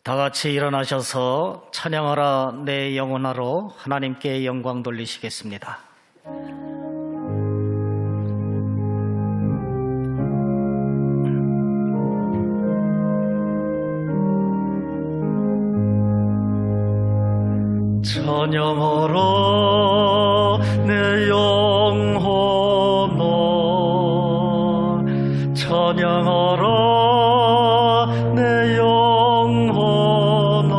다 같이 일어나셔서 찬양하라 내 영혼아로 하나님께 영광 돌리시겠습니다. 찬양하라 내 영혼아, 찬양하라 내 영혼아,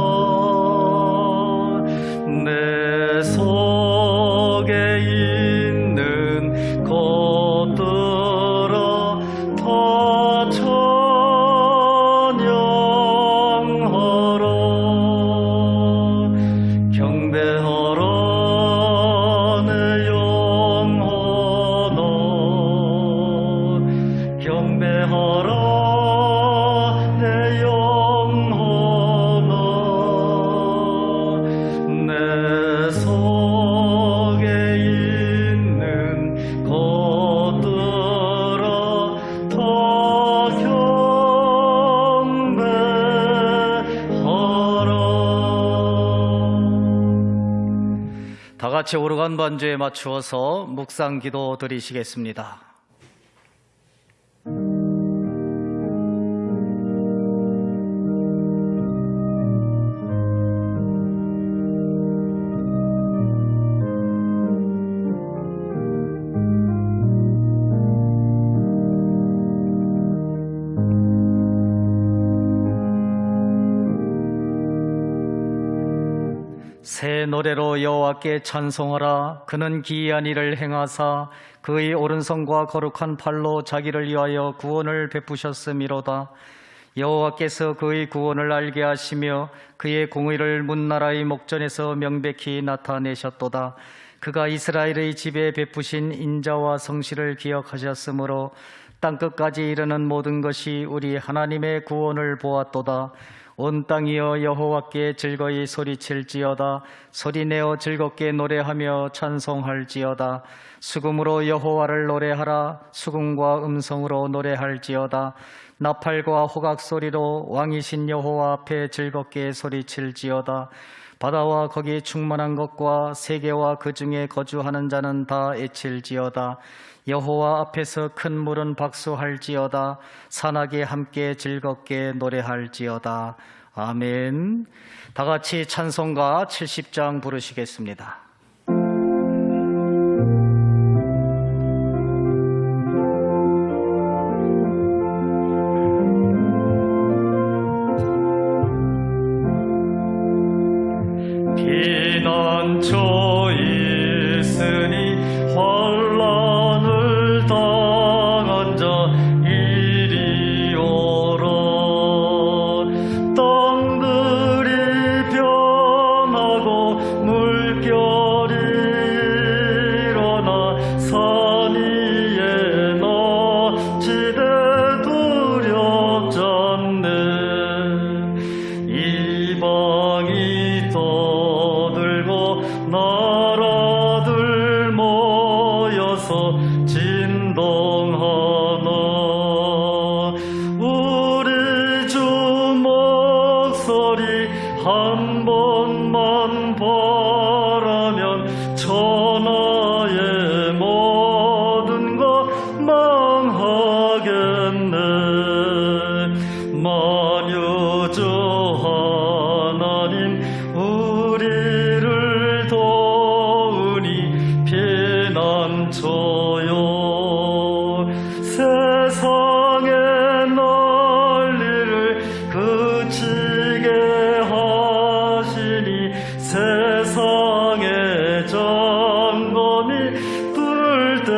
내 속에 있는 것들아 다 찬양하라. 경배하라 내 영혼아, 경배하라 내 영혼아, 내 속에 있는 것들아 다 경배하라. 다 같이 오르간 반주에 맞추어서 묵상 기도 드리시겠습니다. 새 노래로 여호와께 찬송하라. 그는 기이한 일을 행하사 그의 오른손과 거룩한 팔로 자기를 위하여 구원을 베푸셨음이로다. 여호와께서 그의 구원을 알게 하시며 그의 공의를 문나라의 목전에서 명백히 나타내셨도다. 그가 이스라엘의 집에 베푸신 인자와 성실을 기억하셨으므로 땅끝까지 이르는 모든 것이 우리 하나님의 구원을 보았도다. 온 땅이여 여호와께 즐거이 소리칠지어다. 소리내어 즐겁게 노래하며 찬송할지어다. 수금으로 여호와를 노래하라. 수금과 음성으로 노래할지어다. 나팔과 호각 소리로 왕이신 여호와 앞에 즐겁게 소리칠지어다. 바다와 거기 충만한 것과 세계와 그 중에 거주하는 자는 다 애칠지어다. 여호와 앞에서 큰 물은 박수할지어다. 산악이 함께 즐겁게 노래할지어다. 아멘. 다 같이 찬송가 70장 부르시겠습니다. 피난처 있으니 환난을 당한 자 이리 오라. 땅들이 변하고 물결이 일어나 산 위에 나 지대 두렵지 않네. 이방이 떠들고 나라들 모여서 진동하나. 우리 주 목소리 한 번만 바라면 천하의 모든 것 망하겠네. 만유주 하나님 우리를 도우니 피난처요. 세상의 난리를 그치게 하시니 세상의 점검이 뜰 데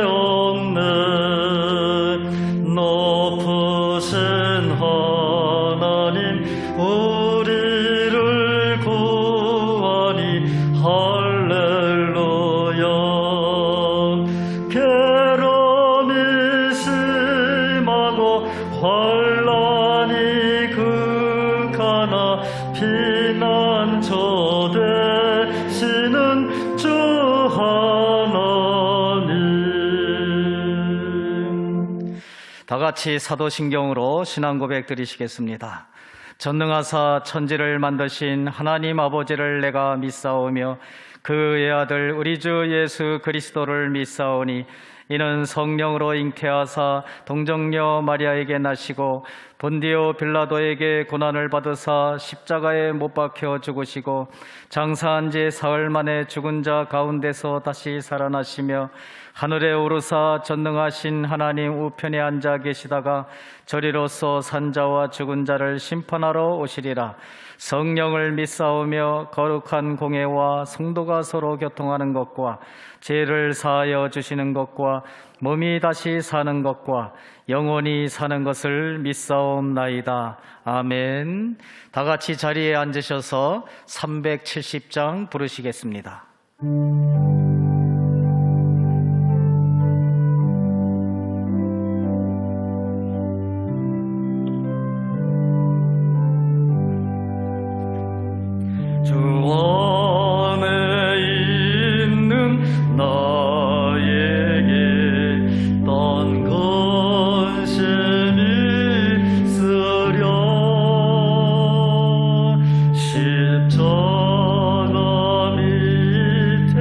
없네. 높으신 하나님 우리를 구하니 할렐루야. 괴로움이 심하고 환난이 극하나 피난처 되시는 주 하나님. 다 같이 사도신경으로 신앙 고백 드리시겠습니다. 전능하사 천지를 만드신 하나님 아버지를 내가 믿사오며 그의 아들 우리 주 예수 그리스도를 믿사오니 이는 성령으로 잉태하사 동정녀 마리아에게 나시고 본디오 빌라도에게 고난을 받으사 십자가에 못 박혀 죽으시고 장사한 지 사흘 만에 죽은 자 가운데서 다시 살아나시며 하늘에 오르사 전능하신 하나님 우편에 앉아 계시다가 저리로서 산자와 죽은 자를 심판하러 오시리라. 성령을 믿사오며 거룩한 공회와 성도가 서로 교통하는 것과 죄를 사하여 주시는 것과 몸이 다시 사는 것과 영원히 사는 것을 믿사옵나이다. 아멘. 다 같이 자리에 앉으셔서 370장 부르시겠습니다. 주 안에 있는 나에게 딴 관심이 있으랴. 십자가 밑에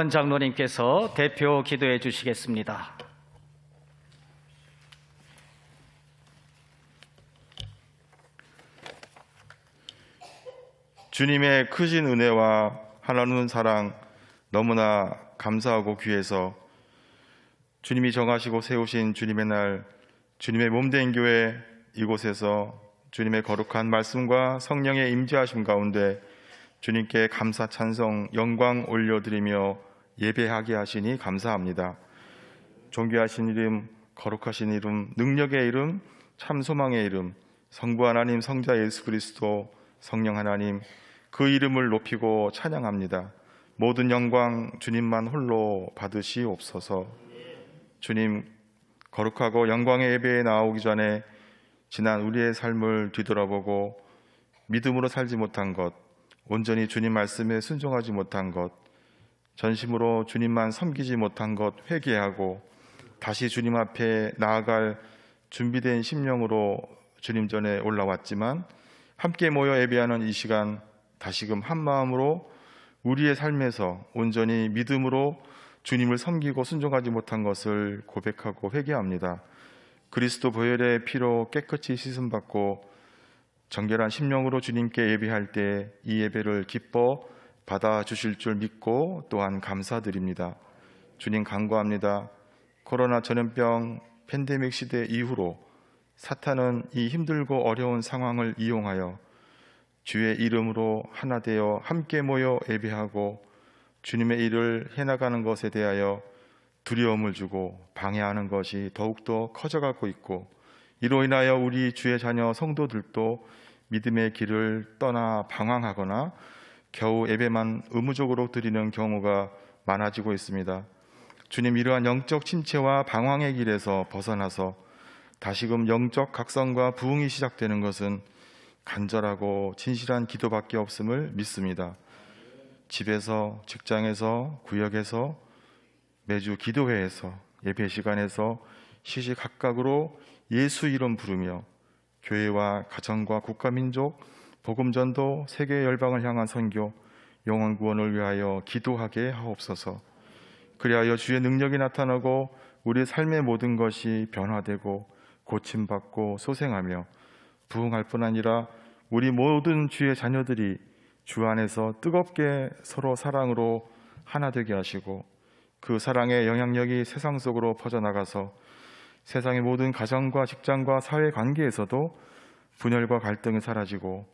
김광은 장로님께서 대표 기도해 주시겠습니다. 주님의 크신 은혜와 하나님 사랑 너무나 감사하고 귀해서 주님이 정하시고 세우신 주님의 날, 주님의 몸된 교회 이곳에서 주님의 거룩한 말씀과 성령의 임재하심 가운데 주님께 감사 찬송 영광 올려드리며 예배하게 하시니 감사합니다. 존귀하신 이름, 거룩하신 이름, 능력의 이름, 참 소망의 이름, 성부 하나님, 성자 예수 그리스도, 성령 하나님, 그 이름을 높이고 찬양합니다. 모든 영광 주님만 홀로 받으시옵소서. 주님, 거룩하고 영광의 예배에 나오기 전에 지난 우리의 삶을 뒤돌아보고 믿음으로 살지 못한 것, 온전히 주님 말씀에 순종하지 못한 것, 전심으로 주님만 섬기지 못한 것 회개하고 다시 주님 앞에 나아갈 준비된 심령으로 주님 전에 올라왔지만 함께 모여 예배하는 이 시간 다시금 한 마음으로 우리의 삶에서 온전히 믿음으로 주님을 섬기고 순종하지 못한 것을 고백하고 회개합니다. 그리스도 보혈의 피로 깨끗이 씻음받고 정결한 심령으로 주님께 예배할 때 이 예배를 기뻐 받아주실 줄 믿고 또한 감사드립니다. 주님 간구합니다. 코로나 전염병 팬데믹 시대 이후로 사탄은 이 힘들고 어려운 상황을 이용하여 주의 이름으로 하나 되어 함께 모여 예배하고 주님의 일을 해나가는 것에 대하여 두려움을 주고 방해하는 것이 더욱더 커져가고 있고 이로 인하여 우리 주의 자녀 성도들도 믿음의 길을 떠나 방황하거나 겨우 예배만 의무적으로 드리는 경우가 많아지고 있습니다. 주님, 이러한 영적 침체와 방황의 길에서 벗어나서 다시금 영적 각성과 부흥이 시작되는 것은 간절하고 진실한 기도밖에 없음을 믿습니다. 집에서, 직장에서, 구역에서, 매주 기도회에서, 예배 시간에서 시시 각각으로 예수 이름 부르며 교회와 가정과 국가 민족, 복음 전도, 세계 열방을 향한 선교, 영혼 구원을 위하여 기도하게 하옵소서. 그리하여 주의 능력이 나타나고 우리 삶의 모든 것이 변화되고 고침받고 소생하며 부흥할 뿐 아니라 우리 모든 주의 자녀들이 주 안에서 뜨겁게 서로 사랑으로 하나 되게 하시고 그 사랑의 영향력이 세상 속으로 퍼져나가서 세상의 모든 가정과 직장과 사회 관계에서도 분열과 갈등이 사라지고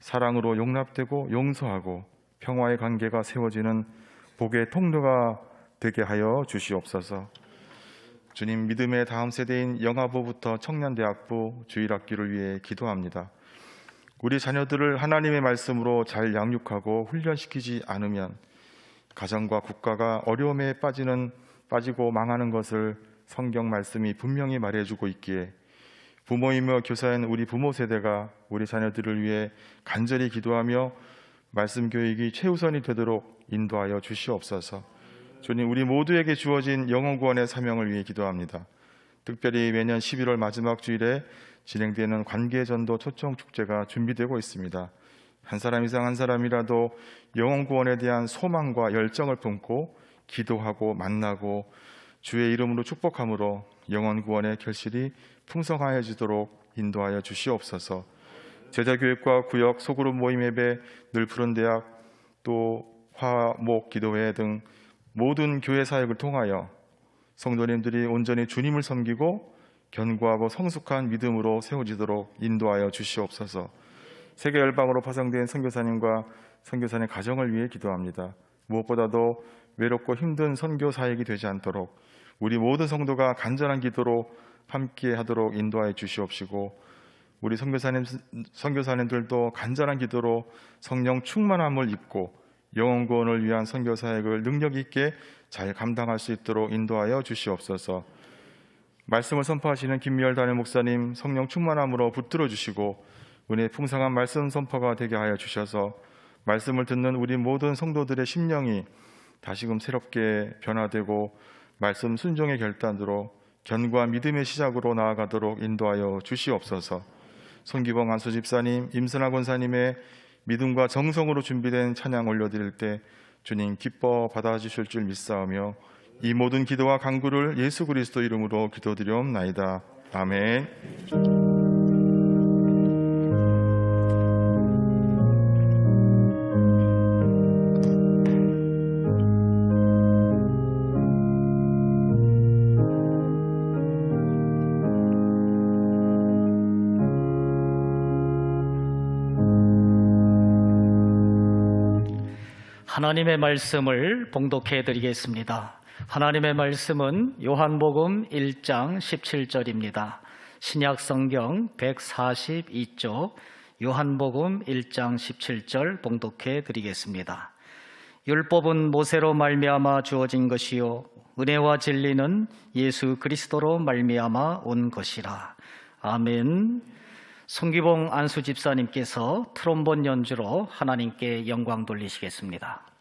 사랑으로 용납되고 용서하고 평화의 관계가 세워지는 복의 통로가 되게 하여 주시옵소서. 주님, 믿음의 다음 세대인 영아부부터 청년대학부 주일학기를 위해 기도합니다. 우리 자녀들을 하나님의 말씀으로 잘 양육하고 훈련시키지 않으면 가정과 국가가 어려움에 빠지고 망하는 것을 성경 말씀이 분명히 말해주고 있기에 부모이며 교사인 우리 부모 세대가 우리 자녀들을 위해 간절히 기도하며 말씀 교육이 최우선이 되도록 인도하여 주시옵소서. 주님, 우리 모두에게 주어진 영혼 구원의 사명을 위해 기도합니다. 특별히 매년 11월 마지막 주일에 진행되는 관계전도 초청 축제가 준비되고 있습니다. 한 사람 이상 한 사람이라도 영혼 구원에 대한 소망과 열정을 품고 기도하고 만나고 주의 이름으로 축복함으로 영혼 구원의 결실이 풍성하여지도록 인도하여 주시옵소서. 제자교육과 구역, 소그룹 모임 예배, 늘 푸른 대학, 또 화목 기도회 등 모든 교회 사역을 통하여 성도님들이 온전히 주님을 섬기고 견고하고 성숙한 믿음으로 세워지도록 인도하여 주시옵소서. 세계 열방으로 파송된 선교사님과 선교사님 가정을 위해 기도합니다. 무엇보다도 외롭고 힘든 선교 사역이 되지 않도록 우리 모든 성도가 간절한 기도로 함께 하도록 인도하여 주시옵시고 우리 선교사님들도 간절한 기도로 성령 충만함을 입고 영혼 구원을 위한 선교 사역을 능력 있게 잘 감당할 수 있도록 인도하여 주시옵소서. 말씀을 선포하시는 김미열 담임 목사님 성령 충만함으로 붙들어 주시고 은혜 풍성한 말씀 선포가 되게 하여 주셔서 말씀을 듣는 우리 모든 성도들의 심령이 다시금 새롭게 변화되고 말씀 순종의 결단으로 견고한 믿음의 시작으로 나아가도록 인도하여 주시옵소서. 손기봉 안수 집사님, 임선아 권사님의 믿음과 정성으로 준비된 찬양 올려드릴 때 주님 기뻐 받아주실 줄 믿사오며 이 모든 기도와 간구를 예수 그리스도 이름으로 기도드리옵나이다. 아멘. 하나님의 말씀을 봉독해 드리겠습니다. 하나님의 말씀은 요한복음 1장 17절입니다. 신약성경 142쪽 요한복음 1장 17절 봉독해 드리겠습니다. 율법은 모세로 말미암아 주어진 것이요 은혜와 진리는 예수 그리스도로 말미암아 온 것이라. 아멘. 송기봉 안수 집사님께서 트롬본 연주로 하나님께 영광 돌리시겠습니다.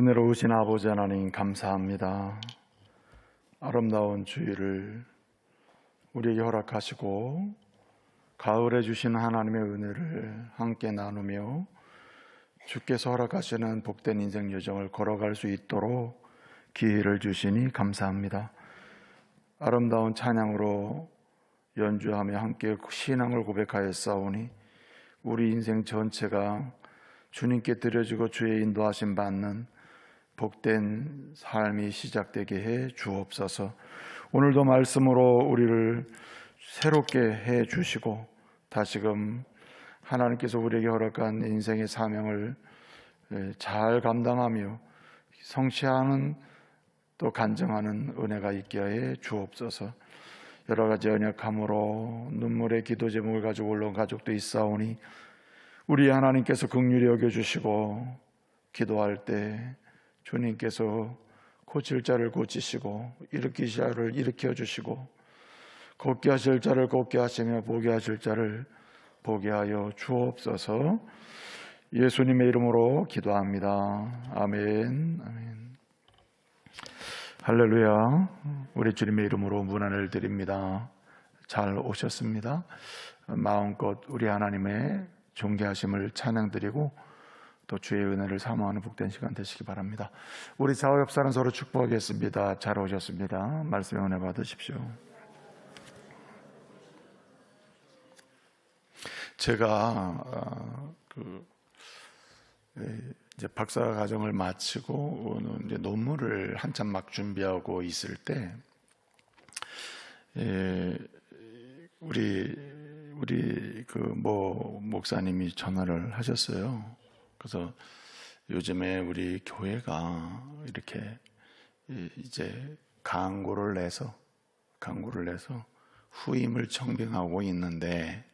은혜로우신 아버지 하나님 감사합니다. 아름다운 주일을 우리에게 허락하시고 가을에 주신 하나님의 은혜를 함께 나누며 주께서 허락하시는 복된 인생 여정을 걸어갈 수 있도록 기회를 주시니 감사합니다. 아름다운 찬양으로 연주하며 함께 신앙을 고백하였사오니 우리 인생 전체가 주님께 드려지고 주의 인도하심 받는 복된 삶이 시작되게 해 주옵소서. 오늘도 말씀으로 우리를 새롭게 해 주시고 다시금 하나님께서 우리에게 허락한 인생의 사명을 잘 감당하며 성취하는 또 간증하는 은혜가 있게 해 주옵소서. 여러 가지 연약함으로 눈물의 기도 제목을 가지고 올라온 가족도 있사오니 우리 하나님께서 긍휼히 여겨주시고 기도할 때 주님께서 고칠 자를 고치시고 일으키실 자를 일으켜 주시고 걷게 하실 자를 걷게 하시며 보게 하실 자를 보게 하여 주옵소서. 예수님의 이름으로 기도합니다. 아멘. 아멘. 할렐루야. 우리 주님의 이름으로 문안을 드립니다. 잘 오셨습니다. 마음껏 우리 하나님의 존귀하심을 찬양드리고 또 주의 은혜를 사모하는 복된 시간 되시기 바랍니다. 우리 좌우 옆 사람 서로 축복하겠습니다. 잘 오셨습니다. 말씀의 은혜 받으십시오. 제가 이제 박사 과정을 마치고 이제 논문을 한참 막 준비하고 있을 때 우리 그 목사님이 전화를 하셨어요. 그래서 요즘에 우리 교회가 이렇게 이제 강구를 내서 후임을 청빙하고 있는데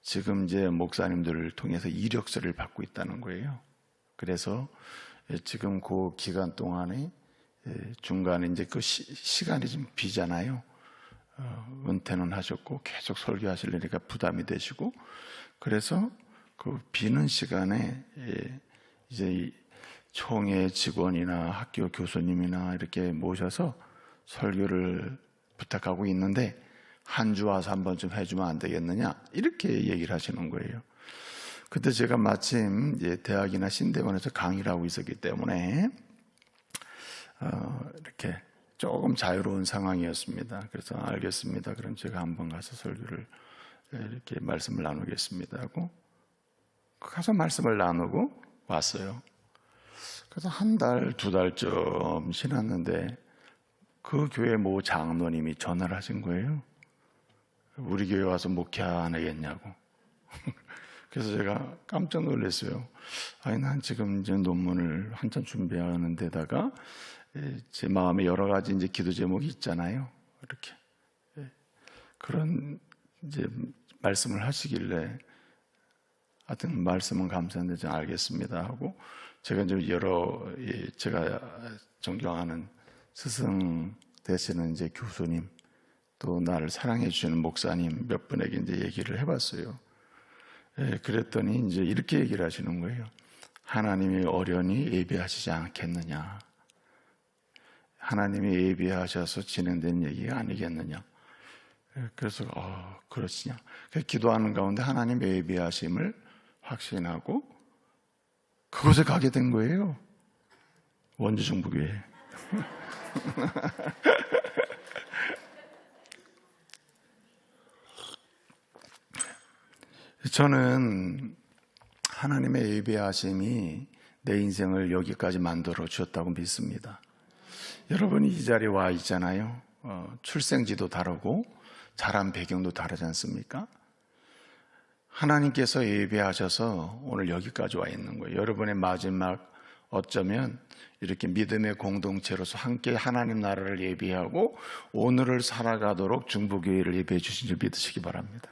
지금 이제 목사님들을 통해서 이력서를 받고 있다는 거예요. 그래서 지금 그 기간 동안에 중간에 이제 그 시간이 좀 비잖아요. 은퇴는 하셨고 계속 설교하시려니까 부담이 되시고, 그래서 그 비는 시간에 이제 총회 직원이나 학교 교수님이나 이렇게 모셔서 설교를 부탁하고 있는데 한 주 와서 한 번쯤 해주면 안 되겠느냐 이렇게 얘기를 하시는 거예요. 그때 제가 마침 이제 대학이나 신대원에서 강의를 하고 있었기 때문에 이렇게 조금 자유로운 상황이었습니다. 그래서 알겠습니다. 그럼 제가 한번 가서 설교를 이렇게 말씀을 나누겠습니다 하고 가서 말씀을 나누고 왔어요. 그래서 한 달, 두 달쯤 지났는데 그 교회 모 장로님이 전화를 하신 거예요. 우리 교회 와서 목회 안 하겠냐고. 그래서 제가 깜짝 놀랐어요. 아니, 난 지금 이제 논문을 한참 준비하는 데다가 제 마음에 여러 가지 이제 기도 제목이 있잖아요. 이렇게 그런 이제 말씀을 하시길래 하여튼 말씀은 감사한데 좀 알겠습니다 하고 제가 이제 제가 존경하는 스승 되시는 이제 교수님 또 나를 사랑해 주시는 목사님 몇 분에게 이제 얘기를 해봤어요. 그랬더니 이제 이렇게 얘기를 하시는 거예요. 하나님이 어련히 예비하시지 않겠느냐. 하나님이 예비하셔서 진행된 얘기가 아니겠느냐. 그래서 그렇지냐. 기도하는 가운데 하나님의 예비하심을 확신하고 그곳에 가게 된 거예요. 원주정부교회. 저는 하나님의 예비하심이 내 인생을 여기까지 만들어 주었다고 믿습니다. 여러분이 이 자리에 와 있잖아요. 출생지도 다르고 자란 배경도 다르지 않습니까? 하나님께서 예비하셔서 오늘 여기까지 와 있는 거예요. 여러분의 마지막 어쩌면 이렇게 믿음의 공동체로서 함께 하나님 나라를 예비하고 오늘을 살아가도록 중보교회를 예비해 주신 줄 믿으시기 바랍니다.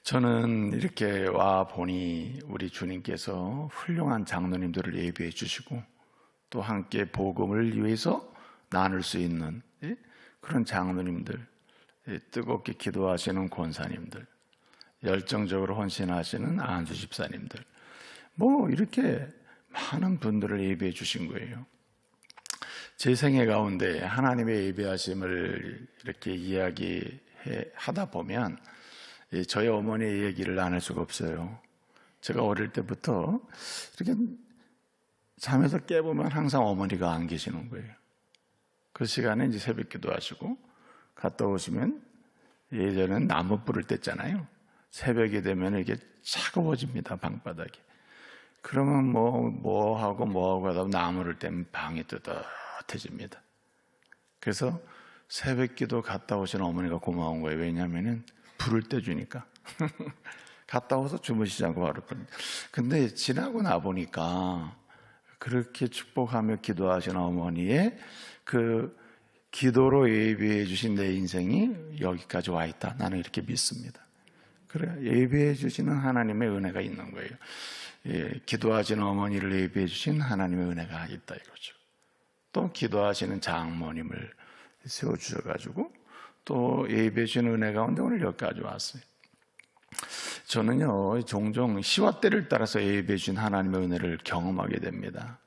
저는 이렇게 와 보니 우리 주님께서 훌륭한 장로님들을 예비해 주시고 또 함께 복음을 위해서 나눌 수 있는 그런 장로님들, 뜨겁게 기도하시는 권사님들, 열정적으로 헌신하시는 안수 집사님들, 뭐 이렇게 많은 분들을 예비해 주신 거예요. 제 생애 가운데 하나님의 예비하심을 이렇게 이야기하다 보면 저희 어머니의 얘기를 안 할 수가 없어요. 제가 어릴 때부터 이렇게 잠에서 깨보면 항상 어머니가 안 계시는 거예요. 그 시간에 이제 새벽 기도하시고 갔다 오시면 예전엔 나무 불을 뗐잖아요. 새벽이 되면 이게 차가워집니다, 방바닥이. 그러면 뭐 하고 하다 나무를 떼면 방이 뜨뜻해집니다. 그래서 새벽 기도 갔다 오신 어머니가 고마운 거예요. 왜냐하면 불을 떼주니까. 갔다 와서 주무시지 않고 바로. 근데 지나고 나 보니까 그렇게 축복하며 기도하신 어머니의 그 기도로 예비해 주신 내 인생이 여기까지 와 있다. 나는 이렇게 믿습니다. 그래, 예비해 주시는 하나님의 은혜가 있는 거예요. 예, 기도하시는 어머니를 예비해 주신 하나님의 은혜가 있다 이거죠. 또 기도하시는 장모님을 세워주셔가지고 또 예비해 주신 은혜 가운데 오늘 여기까지 왔어요. 저는요, 종종 시와 때를 따라서 예비해 주신 하나님의 은혜를 경험하게 됩니다.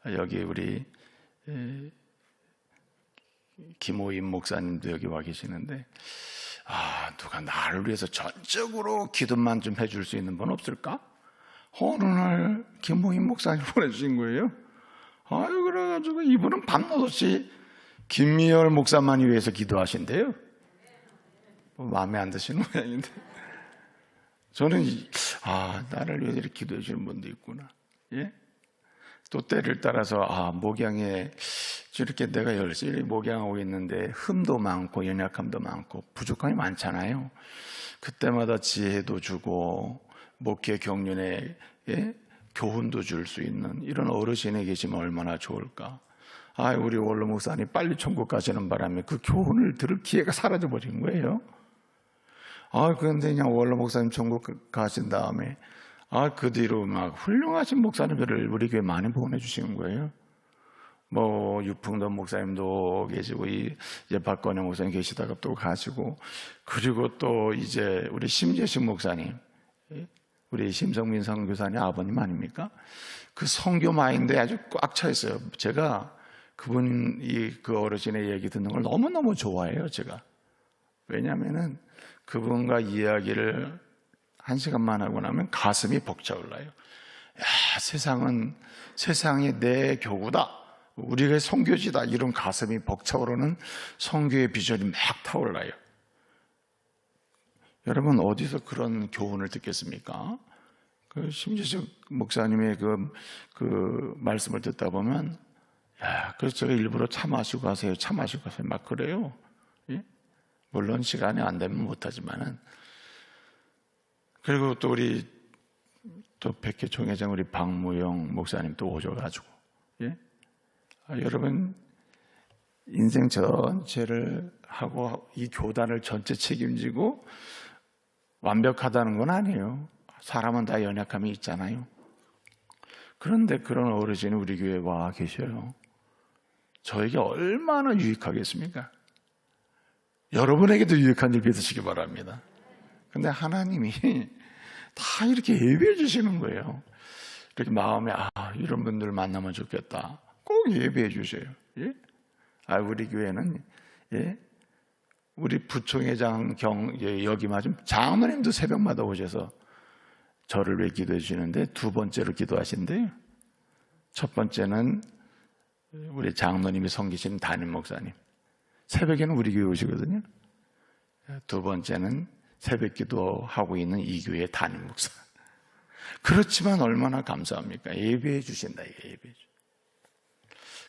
여기 우리 김호임 목사님도 여기 와 계시는데, 누가 나를 위해서 전적으로 기도만 좀 해줄 수 있는 분 없을까? 어느 날 김호임 목사님 보내주신 거예요. 그래가지고 이분은 밤낮없이 김미열 목사만이 위해서 기도하신대요. 마음에 안 드시는 모양인데. 저는 나를 위해서 이렇게 기도해 주는 분도 있구나. 예? 또 때를 따라서 목양에 이렇게 내가 열심히 목양하고 있는데 흠도 많고 연약함도 많고 부족함이 많잖아요. 그때마다 지혜도 주고 목회 경륜에 교훈도 줄 수 있는 이런 어르신이 계시면 얼마나 좋을까. 우리 원로 목사님 빨리 천국 가시는 바람에 그 교훈을 들을 기회가 사라져 버린 거예요. 그런데 그냥 원로 목사님 천국 가신 다음에 그 뒤로 막 훌륭하신 목사님들을 우리 교회 많이 보내주시는 거예요. 유풍돈 목사님도 계시고, 이제 박건영 목사님 계시다가 또 가시고, 그리고 또 이제 우리 심재식 목사님, 우리 심성민 선교사님 아버님 아닙니까? 그 선교 마인드에 아주 꽉 차 있어요. 제가 그 어르신의 얘기 듣는 걸 너무너무 좋아해요, 제가. 왜냐면은 그분과 이야기를 1시간만 하고 나면 가슴이 벅차올라요. 세상이 내 교구다. 우리가 선교지다. 이런 가슴이 벅차오르는 선교의 비전이 막 타올라요. 여러분 어디서 그런 교훈을 듣겠습니까? 심지식 목사님의 그 말씀을 듣다 보면 그래서 제가 일부러 차 마시고 가세요. 막 그래요. 예? 물론 시간이 안 되면 못하지만은. 그리고 또 우리 또 백회 총회장 우리 박무영 목사님 또 오셔가지고, 예? 여러분 인생 전체를 하고 이 교단을 전체 책임지고 완벽하다는 건 아니에요. 사람은 다 연약함이 있잖아요. 그런데 그런 어르신이 우리 교회에 와 계셔요. 저에게 얼마나 유익하겠습니까? 여러분에게도 유익한 줄 믿으시기 바랍니다. 근데 하나님이 다 이렇게 예배해 주시는 거예요. 이렇게 마음에 이런 분들 만나면 좋겠다. 꼭 예배해 주세요. 예? 우리 교회는 우리 부총회장 여기 맞으면 장로님도 새벽마다 오셔서 저를 위해 기도해 주시는데 두 번째로 기도하신대요. 첫 번째는 우리 장로님이 섬기신 담임 목사님. 새벽에는 우리 교회 오시거든요. 두 번째는 새벽 기도하고 있는 이 교회의 담임 목사. 그렇지만 얼마나 감사합니까? 예배해 주신다. 예배해 주신다.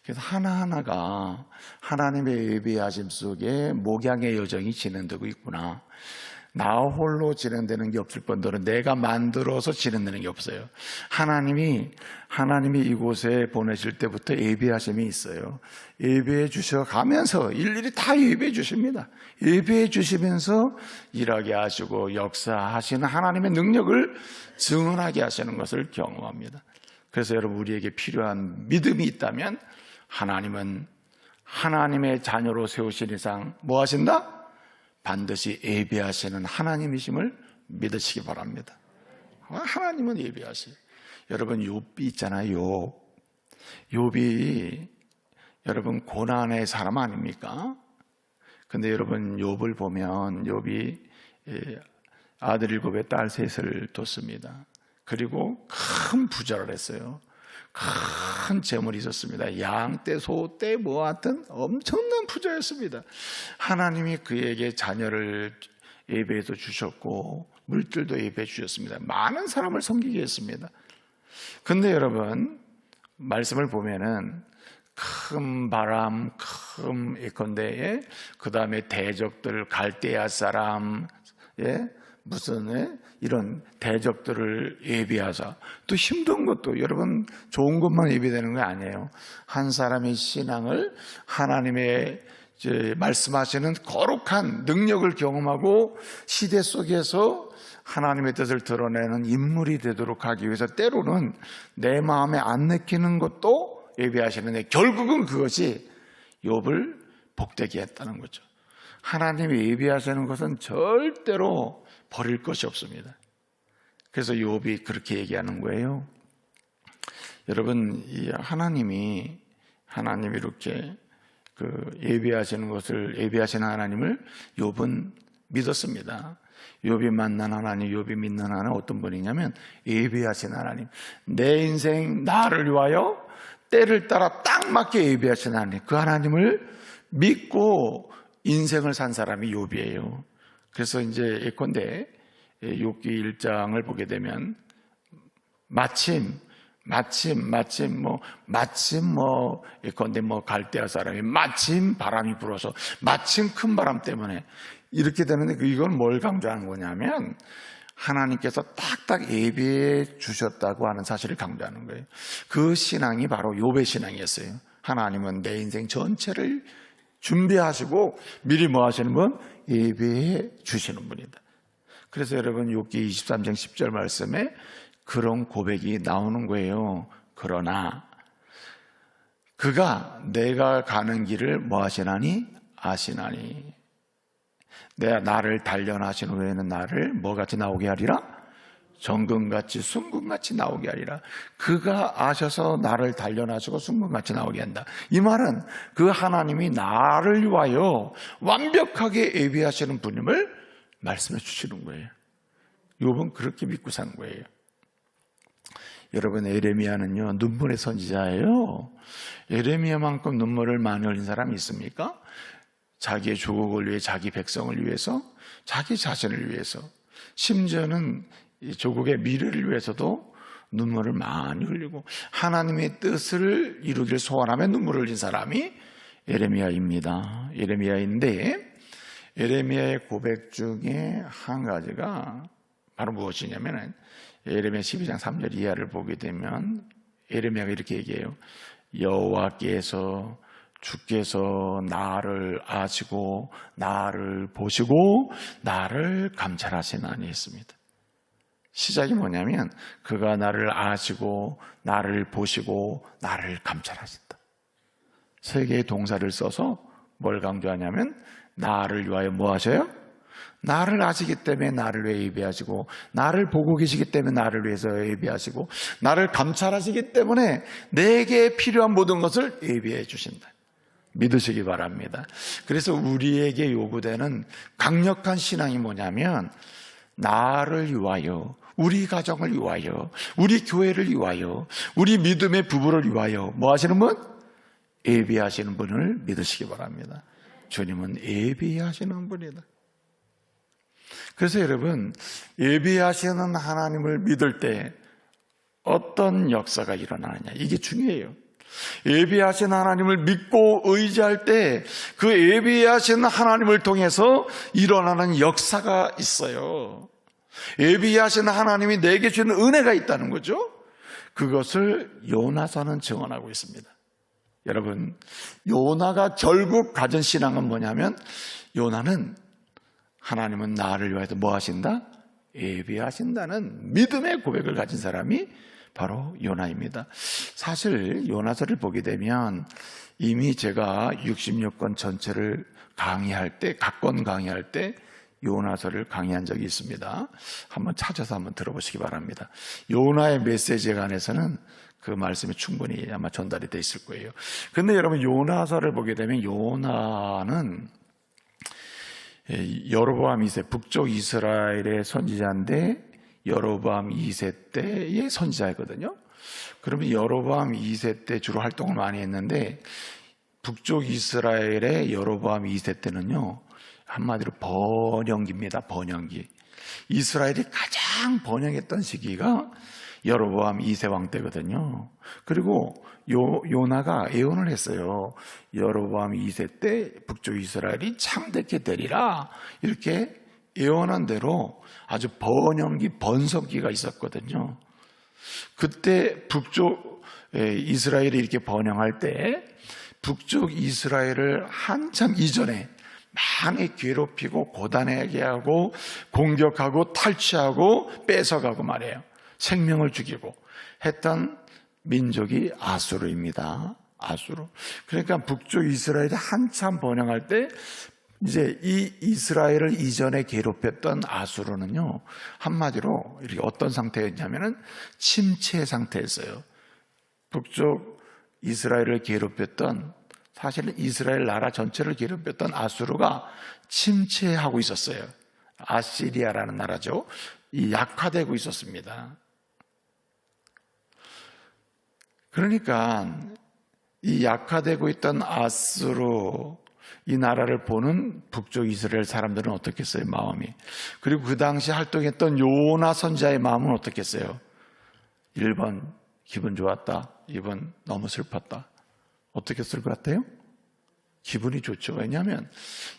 그래서 하나하나가 하나님의 예배하심 속에 목양의 여정이 진행되고 있구나. 나 홀로 진행되는 게 없을 뿐더러 내가 만들어서 진행되는 게 없어요. 하나님이 이곳에 보내실 때부터 예배하심이 있어요. 예배해 주셔가면서 일일이 다 예배해 주십니다. 예배해 주시면서 일하게 하시고 역사하시는 하나님의 능력을 증언하게 하시는 것을 경험합니다. 그래서 여러분 우리에게 필요한 믿음이 있다면 하나님은 하나님의 자녀로 세우신 이상 뭐 하신다? 반드시 예배하시는 하나님이심을 믿으시기 바랍니다. 하나님은 예배하세요. 여러분 욥이 있잖아요. 욥이 여러분 고난의 사람 아닙니까? 근데 여러분 욥을 보면 욥이 아들 7에 딸 3을 뒀습니다. 그리고 큰 부자를 했어요. 큰 재물이 있었습니다. 양떼, 소떼, 뭐 하여튼 엄청난 부자였습니다. 하나님이 그에게 자녀를 예배해서 주셨고 물질도 예배해 주셨습니다. 많은 사람을 섬기게 했습니다. 근데 여러분 말씀을 보면은 큰 바람, 큰 예컨대에 그 다음에 대적들, 갈대아 사람, 무슨 이런 대적들을 예비하사 또 힘든 것도 여러분 좋은 것만 예비되는 게 아니에요. 한 사람의 신앙을 하나님의 말씀하시는 거룩한 능력을 경험하고 시대 속에서 하나님의 뜻을 드러내는 인물이 되도록 하기 위해서 때로는 내 마음에 안 내키는 것도 예비하시는데 결국은 그것이 욥을 복되게 했다는 거죠. 하나님이 예비하시는 것은 절대로 버릴 것이 없습니다. 그래서 욥이 그렇게 얘기하는 거예요. 여러분, 이 하나님이 이렇게 예비하시는 것을 예비하시는 하나님을 욥은 믿었습니다. 욥이 만난 하나님, 욥이 믿는 하나님 어떤 분이냐면 예비하신 하나님. 내 인생 나를 위하여 때를 따라 딱 맞게 예비하신 하나님. 그 하나님을 믿고 인생을 산 사람이 욥이에요. 그래서 이제 예컨대 욥기 1장을 보게 되면 마침 예컨대 갈대아 사람이 마침 바람이 불어서 마침 큰 바람 때문에 이렇게 되는데 이건 뭘 강조하는 거냐면 하나님께서 딱딱 예비해 주셨다고 하는 사실을 강조하는 거예요. 그 신앙이 바로 욥의 신앙이었어요. 하나님은 내 인생 전체를 준비하시고 미리 뭐 하시는 분? 예비해 주시는 분이다. 그래서 여러분 욥기 23장 10절 말씀에 그런 고백이 나오는 거예요. 그러나 그가 내가 가는 길을 뭐 하시나니? 아시나니. 내가 나를 단련하신 후에는 나를 뭐같이 나오게 하리라? 정금같이 순금같이 나오게 하리라. 그가 아셔서 나를 단련하시고 순금같이 나오게 한다. 이 말은 그 하나님이 나를 위하여 완벽하게 예비하시는 분임을 말씀해 주시는 거예요. 욥은 그렇게 믿고 사는 거예요. 여러분 에레미야는요 눈물의 선지자예요. 에레미야만큼 눈물을 많이 흘린 사람이 있습니까? 자기의 조국을 위해, 자기 백성을 위해서, 자기 자신을 위해서, 심지어는 조국의 미래를 위해서도 눈물을 많이 흘리고 하나님의 뜻을 이루길 소원하며 눈물을 흘린 사람이 에레미야입니다. 에레미야인데 에레미야의 고백 중에 한 가지가 바로 무엇이냐면 에레미야 12장 3절 이하를 보게 되면 에레미야가 이렇게 얘기해요. 여호와께서 주께서 나를 아시고 나를 보시고 나를 감찰하시나니 했습니다. 시작이 뭐냐면 그가 나를 아시고 나를 보시고 나를 감찰하신다. 세 개의 동사를 써서 뭘 강조하냐면 나를 위하여 뭐 하셔요? 나를 아시기 때문에 나를 위해 예비하시고 나를 보고 계시기 때문에 나를 위해서 예비하시고 나를 감찰하시기 때문에 내게 필요한 모든 것을 예비해 주신다. 믿으시기 바랍니다. 그래서 우리에게 요구되는 강력한 신앙이 뭐냐면 나를 위하여, 우리 가정을 위하여, 우리 교회를 위하여, 우리 믿음의 부부를 위하여 뭐 하시는 분? 예비하시는 분을 믿으시기 바랍니다. 주님은 예비하시는 분이다. 그래서 여러분 예비하시는 하나님을 믿을 때 어떤 역사가 일어나느냐 이게 중요해요. 예비하신 하나님을 믿고 의지할 때 그 예비하신 하나님을 통해서 일어나는 역사가 있어요. 예비하신 하나님이 내게 주는 은혜가 있다는 거죠. 그것을 요나서는 증언하고 있습니다. 여러분 요나가 결국 가진 신앙은 뭐냐면 요나는 하나님은 나를 위해서 뭐 하신다? 예비하신다는 믿음의 고백을 가진 사람이 바로 요나입니다. 사실 요나서를 보게 되면 이미 제가 66권 전체를 강의할 때, 각권 강의할 때 요나서를 강의한 적이 있습니다. 한번 찾아서 한번 들어보시기 바랍니다. 요나의 메시지에 관해서는 그 말씀이 충분히 아마 전달이 돼 있을 거예요. 그런데 여러분 요나서를 보게 되면 요나는 여로보암 2세 북쪽 이스라엘의 선지자인데 여로보암 2세 때의 선지자이거든요. 그러면 여로보암 2세 때 주로 활동을 많이 했는데 북쪽 이스라엘의 여로보암 2세 때는요, 한마디로 번영기입니다. 번영기. 이스라엘이 가장 번영했던 시기가 여로보암 2세 왕 때거든요. 그리고 요나가 예언을 했어요. 여로보암 2세 때 북쪽 이스라엘이 창대케 되리라. 이렇게 예언한 대로 아주 번영기, 번성기가 있었거든요. 그때 북쪽 이스라엘이 이렇게 번영할 때 북쪽 이스라엘을 한참 이전에 많이 괴롭히고 고단하게 하고 공격하고 탈취하고 뺏어가고 말이에요. 생명을 죽이고 했던 민족이 아수르입니다. 아수르. 그러니까 북쪽 이스라엘이 한참 번영할 때 이제 이 이스라엘을 이전에 괴롭혔던 아수르는요, 한마디로 이렇게 어떤 상태였냐면은 침체 상태였어요. 북쪽 이스라엘을 괴롭혔던, 사실은 이스라엘 나라 전체를 괴롭혔던 아수르가 침체하고 있었어요. 아시리아라는 나라죠. 이 약화되고 있었습니다. 그러니까 이 약화되고 있던 아수르, 이 나라를 보는 북쪽 이스라엘 사람들은 어떻겠어요? 마음이. 그리고 그 당시 활동했던 요나 선지자의 마음은 어떻겠어요? 1번 기분 좋았다, 2번 너무 슬펐다. 어떻게 쓸 것 같아요? 기분이 좋죠. 왜냐하면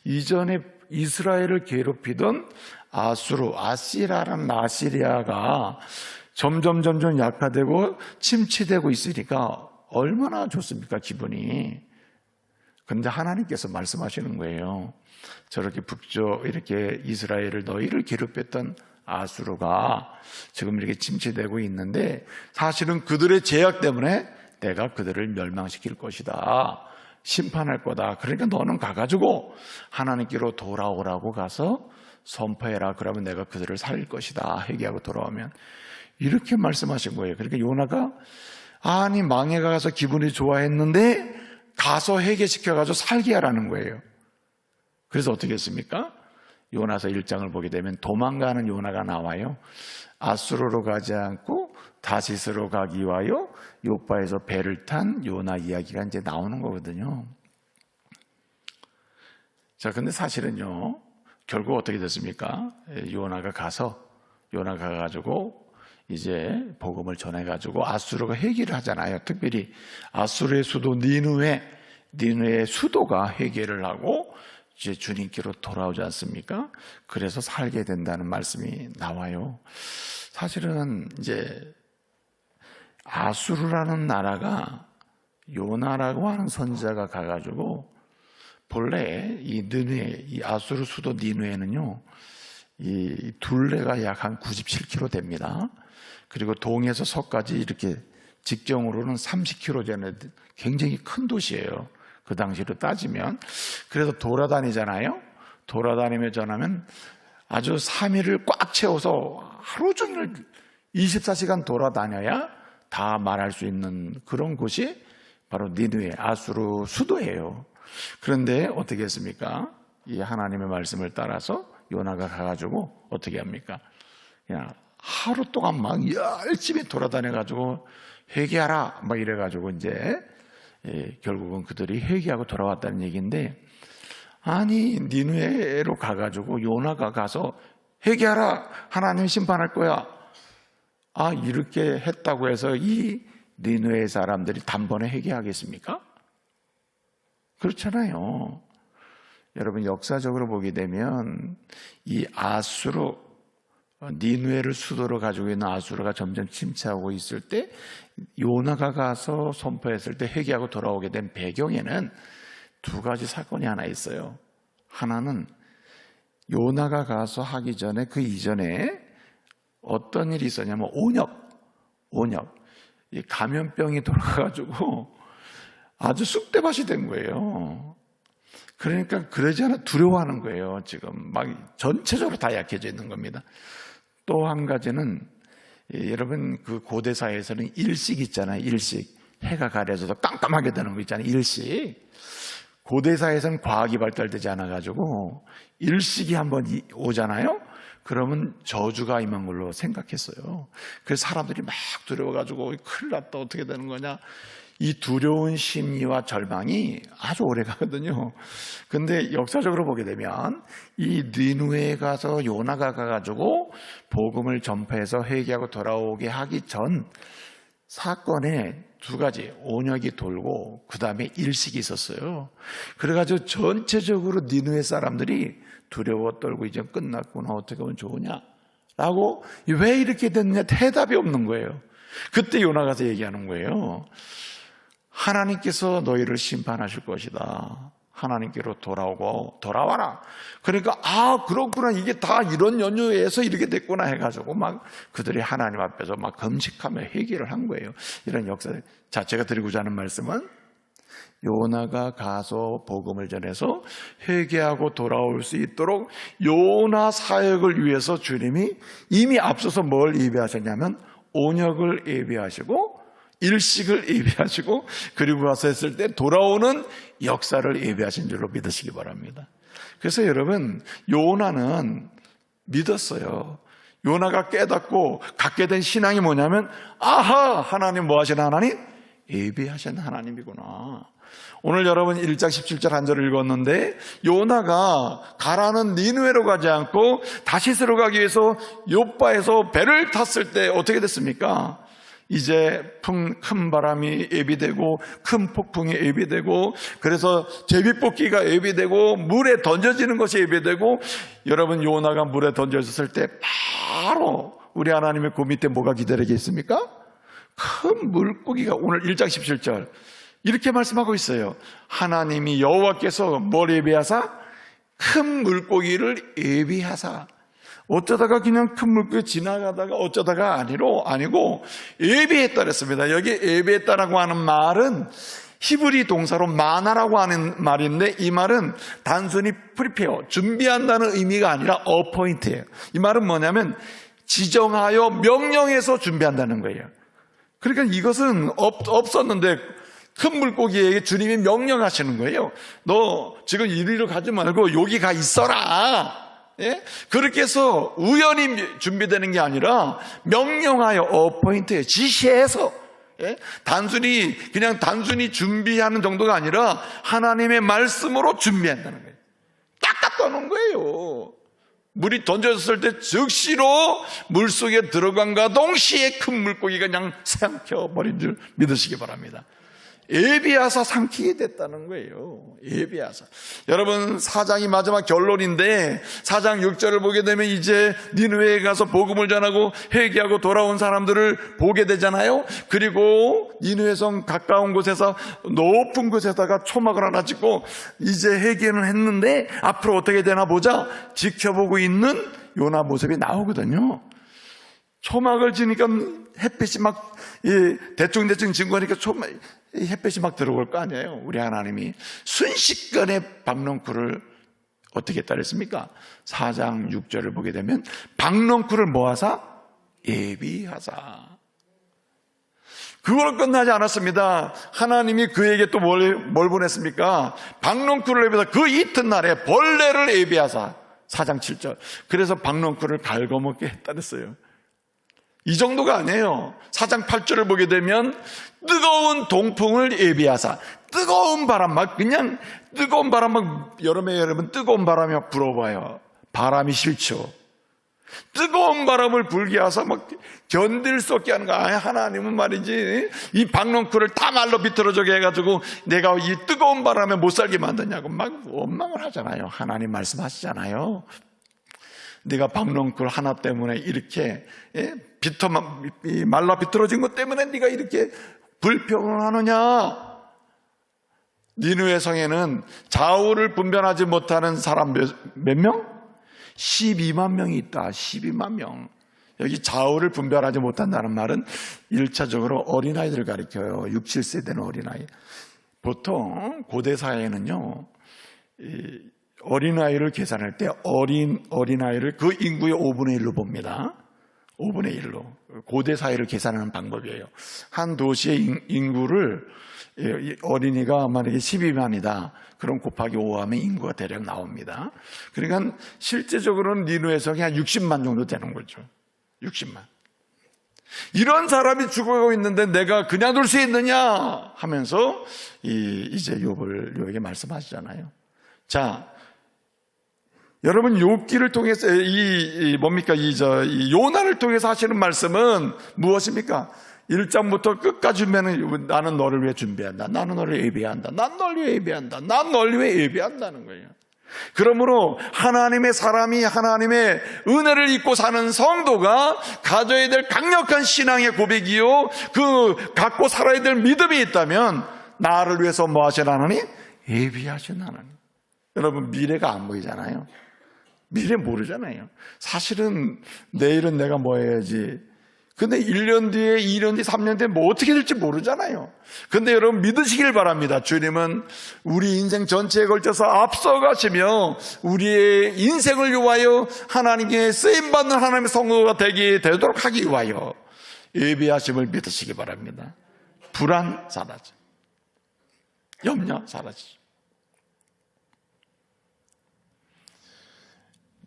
이전에 이스라엘을 괴롭히던 아수르, 아시라라는 아시리아가 점점 약화되고 침체되고 있으니까 얼마나 좋습니까? 기분이. 그런데 하나님께서 말씀하시는 거예요. 저렇게 북쪽 이렇게 이스라엘을 너희를 괴롭혔던 아수르가 지금 이렇게 침체되고 있는데 사실은 그들의 죄악 때문에 내가 그들을 멸망시킬 것이다. 심판할 거다. 그러니까 너는 가가지고 하나님께로 돌아오라고 가서 선포해라. 그러면 내가 그들을 살릴 것이다. 회개하고 돌아오면. 이렇게 말씀하신 거예요. 그러니까 요나가 아니 망해가 가서 기분이 좋아했는데 가서 회개시켜가지고 살게 하라는 거예요. 그래서 어떻게 했습니까? 요나서 1장을 보게 되면 도망가는 요나가 나와요. 아수르로 가지 않고 다시스로 가기 위하여 요바에서 배를 탄 요나 이야기가 이제 나오는 거거든요. 자, 근데 사실은요, 결국 어떻게 됐습니까? 요나가 가가지고 이제 복음을 전해가지고 아수르가 회개를 하잖아요. 특별히 아수르의 수도 니느웨의 수도가 회개를 하고 이제 주님께로 돌아오지 않습니까? 그래서 살게 된다는 말씀이 나와요. 사실은 이제 아수르라는 나라가 요나라고 하는 선지자가 가가지고 본래 이 아수르 수도 니느웨는요, 이 둘레가 약 한 97km 됩니다. 그리고 동에서 서까지 이렇게 직경으로는 30km 되는 굉장히 큰 도시예요. 그 당시로 따지면. 그래서 돌아다니잖아요. 돌아다니며 전하면 아주 3일을 꽉 채워서 하루 종일 24시간 돌아다녀야 다 말할 수 있는 그런 곳이 바로 니느웨, 아수르 수도예요. 그런데 어떻게 했습니까? 이 하나님의 말씀을 따라서 요나가 가가지고 어떻게 합니까? 그냥 하루 동안 막 열심히 돌아다녀가지고 회개하라 막 이래가지고 이제 결국은 그들이 회개하고 돌아왔다는 얘기인데, 아니 니느웨로 가가지고 요나가 가서 회개하라, 하나님 심판할 거야, 아 이렇게 했다고 해서 이 니느웨 사람들이 단번에 회개하겠습니까? 그렇잖아요. 여러분 역사적으로 보게 되면 이 아수르, 니느웨를 수도로 가지고 있는 아수르가 점점 침체하고 있을 때 요나가 가서 선포했을 때 회개하고 돌아오게 된 배경에는 두 가지 사건이 하나 있어요. 하나는 요나가 가서 하기 전에 그 이전에 어떤 일이 있었냐면 온역. 이 감염병이 돌아가가지고 아주 쑥대밭이 된 거예요. 그러니까 그러지 않아 두려워하는 거예요. 지금 막 전체적으로 다 약해져 있는 겁니다. 또 한 가지는 여러분 그 고대 사회에서는 일식 있잖아요. 일식. 해가 가려져도 깜깜하게 되는 거 있잖아요. 일식. 고대 사회에서는 과학이 발달되지 않아가지고 일식이 한번 오잖아요. 그러면 저주가 임한 걸로 생각했어요. 그래서 사람들이 막 두려워가지고 큰일 났다 어떻게 되는 거냐. 이 두려운 심리와 절망이 아주 오래 가거든요. 근데 역사적으로 보게 되면 이 니느웨에 가서 요나가 가가지고 복음을 전파해서 회개하고 돌아오게 하기 전 사건에 두 가지, 온역이 돌고 그 다음에 일식이 있었어요. 그래가지고 전체적으로 니느웨 사람들이 두려워 떨고 이제 끝났구나 어떻게 하면 좋으냐 라고 왜 이렇게 됐느냐 대답이 없는 거예요. 그때 요나 가서 얘기하는 거예요. 하나님께서 너희를 심판하실 것이다. 하나님께로 돌아와라. 그러니까 그렇구나 이게 다 이런 연유에서 이렇게 됐구나 해가지고 막 그들이 하나님 앞에서 막 금식하며 회개를 한 거예요. 이런 역사. 자, 제가 드리고자 하는 말씀은 요나가 가서 복음을 전해서 회개하고 돌아올 수 있도록 요나 사역을 위해서 주님이 이미 앞서서 뭘 예비하셨냐면 온역을 예비하시고 일식을 예비하시고 그리고 와서 했을 때 돌아오는 역사를 예비하신 줄로 믿으시기 바랍니다. 그래서 여러분 요나는 믿었어요. 요나가 깨닫고 갖게 된 신앙이 뭐냐면 하나님 뭐 하시는 하나님? 예비하신 하나님이구나. 오늘 여러분 1장 17절 한 절을 읽었는데 요나가 가라는 니느웨로 가지 않고 다시스로 가기 위해서 요빠에서 배를 탔을 때 어떻게 됐습니까? 이제 큰 바람이 예비되고 큰 폭풍이 예비되고 그래서 제비뽑기가 예비되고 물에 던져지는 것이 예비되고 여러분 요나가 물에 던져졌을 때 바로 우리 하나님의 그 밑에 뭐가 기다리게 있습니까? 큰 물고기가 오늘 1장 17절 이렇게 말씀하고 있어요. 하나님이 여호와께서 뭘 예비하사? 큰 물고기를 예비하사. 어쩌다가 그냥 큰 물고기 지나가다가 어쩌다가 아니고 예비했다 그랬습니다. 여기 예비했다라고 하는 말은 히브리 동사로 마나라고 하는 말인데 이 말은 단순히 프리페어, 준비한다는 의미가 아니라 어포인트예요. 이 말은 뭐냐면 지정하여 명령해서 준비한다는 거예요. 그러니까 이것은 없었는데 큰 물고기에게 주님이 명령하시는 거예요. 너 지금 이리로 가지 말고 여기 가 있어라. 예? 그렇게 해서 우연히 준비되는 게 아니라 명령하여 어포인트에 지시해서 예? 단순히 준비하는 정도가 아니라 하나님의 말씀으로 준비한다는 거예요. 딱 갖다 놓은 거예요. 물이 던져졌을 때 즉시로 물속에 들어간과 동시에 큰 물고기가 그냥 삼켜버린 줄 믿으시기 바랍니다. 예비하사 삼키게 됐다는 거예요. 예비하사. 여러분 4장이 마지막 결론인데 4장 6절을 보게 되면 이제 니느웨에 가서 복음을 전하고 회개하고 돌아온 사람들을 보게 되잖아요. 그리고 니느웨 성 가까운 곳에서 높은 곳에다가 초막을 하나 짓고 이제 회개는 했는데 앞으로 어떻게 되나 보자 지켜보고 있는 요나 모습이 나오거든요. 초막을 지니까 햇빛이 막 대충 진 거니까 햇빛이 막 들어올 거 아니에요. 우리 하나님이 순식간에 박넝쿨을 어떻게 했다 그랬습니까? 4장 6절을 보게 되면 박넝쿨을 뭐하사? 예비하사. 그걸로 끝나지 않았습니다. 하나님이 그에게 또 뭘 보냈습니까? 박넝쿨을 예비하사 그 이튿날에 벌레를 예비하사. 4장 7절. 그래서 박넝쿨을 갉아먹게 했다 그랬어요. 이 정도가 아니에요. 4장 8절을 보게 되면 뜨거운 동풍을 예비하사. 뜨거운 바람 막 그냥 뜨거운 바람 막 여름에 여러분 뜨거운 바람이 막 불어봐요. 바람이 싫죠. 뜨거운 바람을 불게 하사 막 견딜 수 없게 하는 거. 하나님은 말이지 이 박넝쿨을 다 말로 비틀어져게 해가지고 내가 이 뜨거운 바람에 못 살게 만드냐고 막 원망을 하잖아요. 하나님 말씀하시잖아요. 네가 박넝쿨 하나 때문에 이렇게 말라 비틀어진 것 때문에 네가 이렇게 불평을 하느냐. 니느웨 성에는 좌우를 분별하지 못하는 사람 몇 명? 12만 명이 있다. 12만 명. 여기 좌우를 분별하지 못한다는 말은 1차적으로 어린아이들을 가리켜요. 6, 7세 되는 어린아이. 보통 고대 사회에는요 어린아이를 계산할 때 어린아이를 그 인구의 5분의 1로 봅니다. 5분의 1로. 고대 사회를 계산하는 방법이에요. 한 도시의 인구를 어린이가 만약에 12만이다. 그럼 곱하기 5하면 인구가 대략 나옵니다. 그러니까 실제적으로는 니누에서 그냥 60만 정도 되는 거죠. 60만. 이런 사람이 죽어가고 있는데 내가 그냥 둘 수 있느냐 하면서 이제 욥에게 말씀하시잖아요. 자, 여러분 욥기를 통해서 뭡니까? 이 요나를 통해서 하시는 말씀은 무엇입니까? 1장부터 끝까지 보면 나는 너를 위해 준비한다. 나는 너를 예비한다. 난 너를 위해 예비한다. 난 너를 위해 예비한다는 거예요. 그러므로 하나님의 사람이 하나님의 은혜를 입고 사는 성도가 가져야 될 강력한 신앙의 고백이요, 그 갖고 살아야 될 믿음이 있다면 나를 위해서 뭐 하신 하나님? 예비하신 하나님. 여러분 미래가 안 보이잖아요. 미래 모르잖아요. 사실은 내일은 내가 뭐 해야지. 근데 1년 뒤에 2년 뒤에 3년 뒤에 뭐 어떻게 될지 모르잖아요. 근데 여러분 믿으시길 바랍니다. 주님은 우리 인생 전체에 걸쳐서 앞서가시며 우리의 인생을 위하여 하나님께 쓰임받는 하나님의 성도가 되도록 하기 위하여 예비하심을 믿으시기 바랍니다. 불안 사라져, 염려 사라지죠.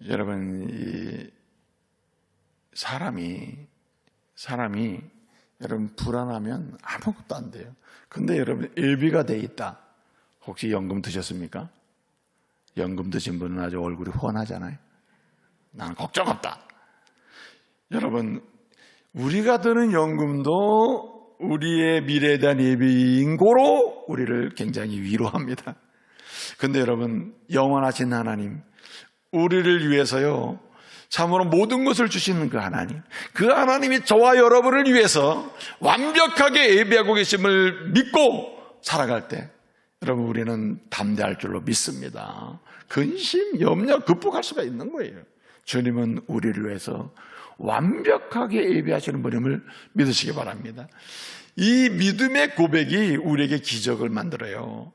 여러분, 이 사람이 여러분 불안하면 아무것도 안 돼요. 근데 여러분 예비가 돼 있다. 혹시 연금 드셨습니까? 연금 드신 분은 아주 얼굴이 훤하잖아요. 나는 걱정 없다. 여러분, 우리가 드는 연금도 우리의 미래에 대한 예비인 고로 우리를 굉장히 위로합니다. 근데 여러분, 영원하신 하나님, 우리를 위해서요, 참으로 모든 것을 주시는 그 하나님, 그 하나님이 저와 여러분을 위해서 완벽하게 예비하고 계심을 믿고 살아갈 때 여러분 우리는 담대할 줄로 믿습니다. 근심, 염려 극복할 수가 있는 거예요. 주님은 우리를 위해서 완벽하게 예비하시는 분임을 믿으시기 바랍니다. 이 믿음의 고백이 우리에게 기적을 만들어요.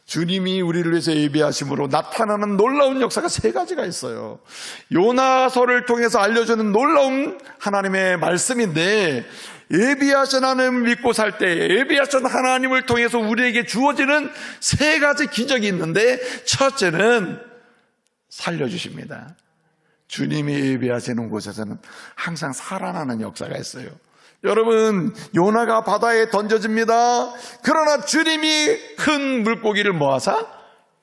주님이 우리를 위해서 예비하심으로 나타나는 놀라운 역사가 3가지가 있어요. 요나서를 통해서 알려주는 놀라운 하나님의 말씀인데, 예비하신 하나님을 믿고 살 때 예비하신 하나님을 통해서 우리에게 주어지는 3가지 기적이 있는데, 첫째는 살려주십니다. 주님이 예비하시는 곳에서는 항상 살아나는 역사가 있어요. 여러분, 요나가 바다에 던져집니다. 그러나 주님이 큰 물고기를 모아서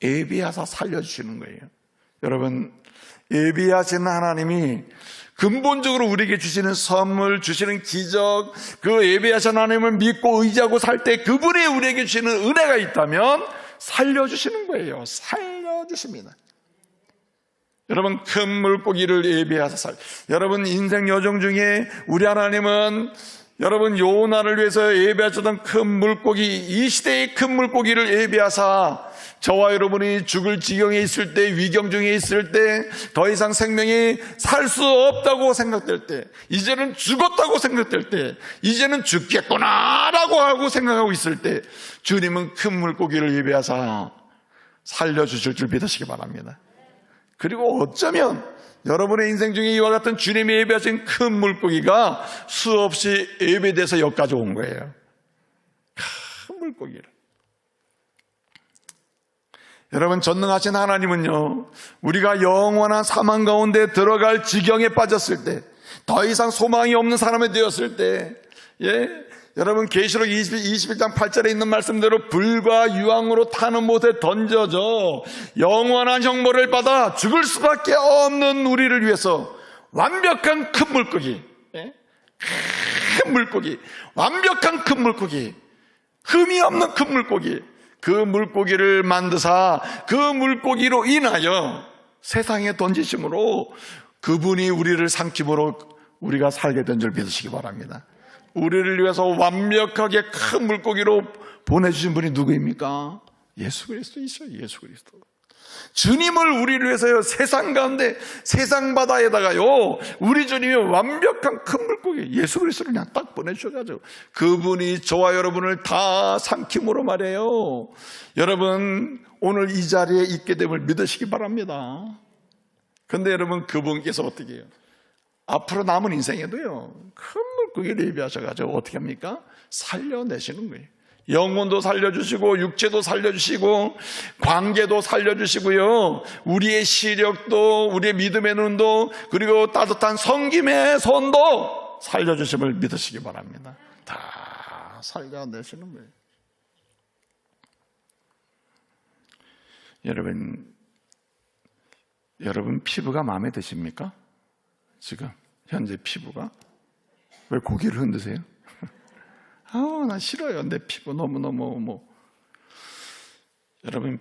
예비하사 살려주시는 거예요. 여러분, 예비하시는 하나님이 근본적으로 우리에게 주시는 선물, 주시는 기적, 그 예비하신 하나님을 믿고 의지하고 살 때 그분이 우리에게 주시는 은혜가 있다면 살려주시는 거예요. 살려주십니다. 여러분, 큰 물고기를 예비하사 여러분 인생 여정 중에 우리 하나님은 여러분 요나를 위해서 예비하셨던 큰 물고기, 이 시대의 큰 물고기를 예비하사 저와 여러분이 죽을 지경에 있을 때, 위경 중에 있을 때, 더 이상 생명이 살 수 없다고 생각될 때, 이제는 죽었다고 생각될 때, 이제는 죽겠구나라고 하고 생각하고 있을 때 주님은 큰 물고기를 예비하사 살려주실 줄 믿으시기 바랍니다. 그리고 어쩌면 여러분의 인생 중에 이와 같은 주님이 예배하신 큰 물고기가 수없이 예배돼서 여기까지 온 거예요. 큰 물고기를. 여러분, 전능하신 하나님은요, 우리가 영원한 사망 가운데 들어갈 지경에 빠졌을 때, 더 이상 소망이 없는 사람이 되었을 때, 여러분 계시록 21장 8절에 있는 말씀대로 불과 유황으로 타는 못에 던져져 영원한 형벌을 받아 죽을 수밖에 없는 우리를 위해서 완벽한 큰 물고기, 큰 물고기, 완벽한 큰 물고기, 흠이 없는 큰 물고기, 그 물고기를 만드사 그 물고기로 인하여 세상에 던지심으로 그분이 우리를 삼킴으로 우리가 살게 된 줄 믿으시기 바랍니다. 우리를 위해서 완벽하게 큰 물고기로 보내주신 분이 누구입니까? 예수 그리스도이시죠. 예수 그리스도. 주님을 우리를 위해서요, 세상 가운데, 세상 바다에다가요, 우리 주님이 완벽한 큰 물고기, 예수 그리스도를 그냥 딱 보내주셔가지고, 그분이 저와 여러분을 다 삼킴으로 말해요. 여러분, 오늘 이 자리에 있게 됨을 믿으시기 바랍니다. 근데 여러분, 그분께서 어떻게 해요? 앞으로 남은 인생에도요, 큰 물고기를 예비하셔가지고, 어떻게 합니까? 살려내시는 거예요. 영혼도 살려주시고 육체도 살려주시고 관계도 살려주시고요, 우리의 시력도, 우리의 믿음의 눈도, 그리고 따뜻한 섬김의 손도 살려주심을 믿으시기 바랍니다. 다 살려내시는 거예요. 여러분 피부가 마음에 드십니까? 지금 현재 피부가? 왜 고개를 흔드세요? 나 싫어요. 내 피부 너무너무. 여러분,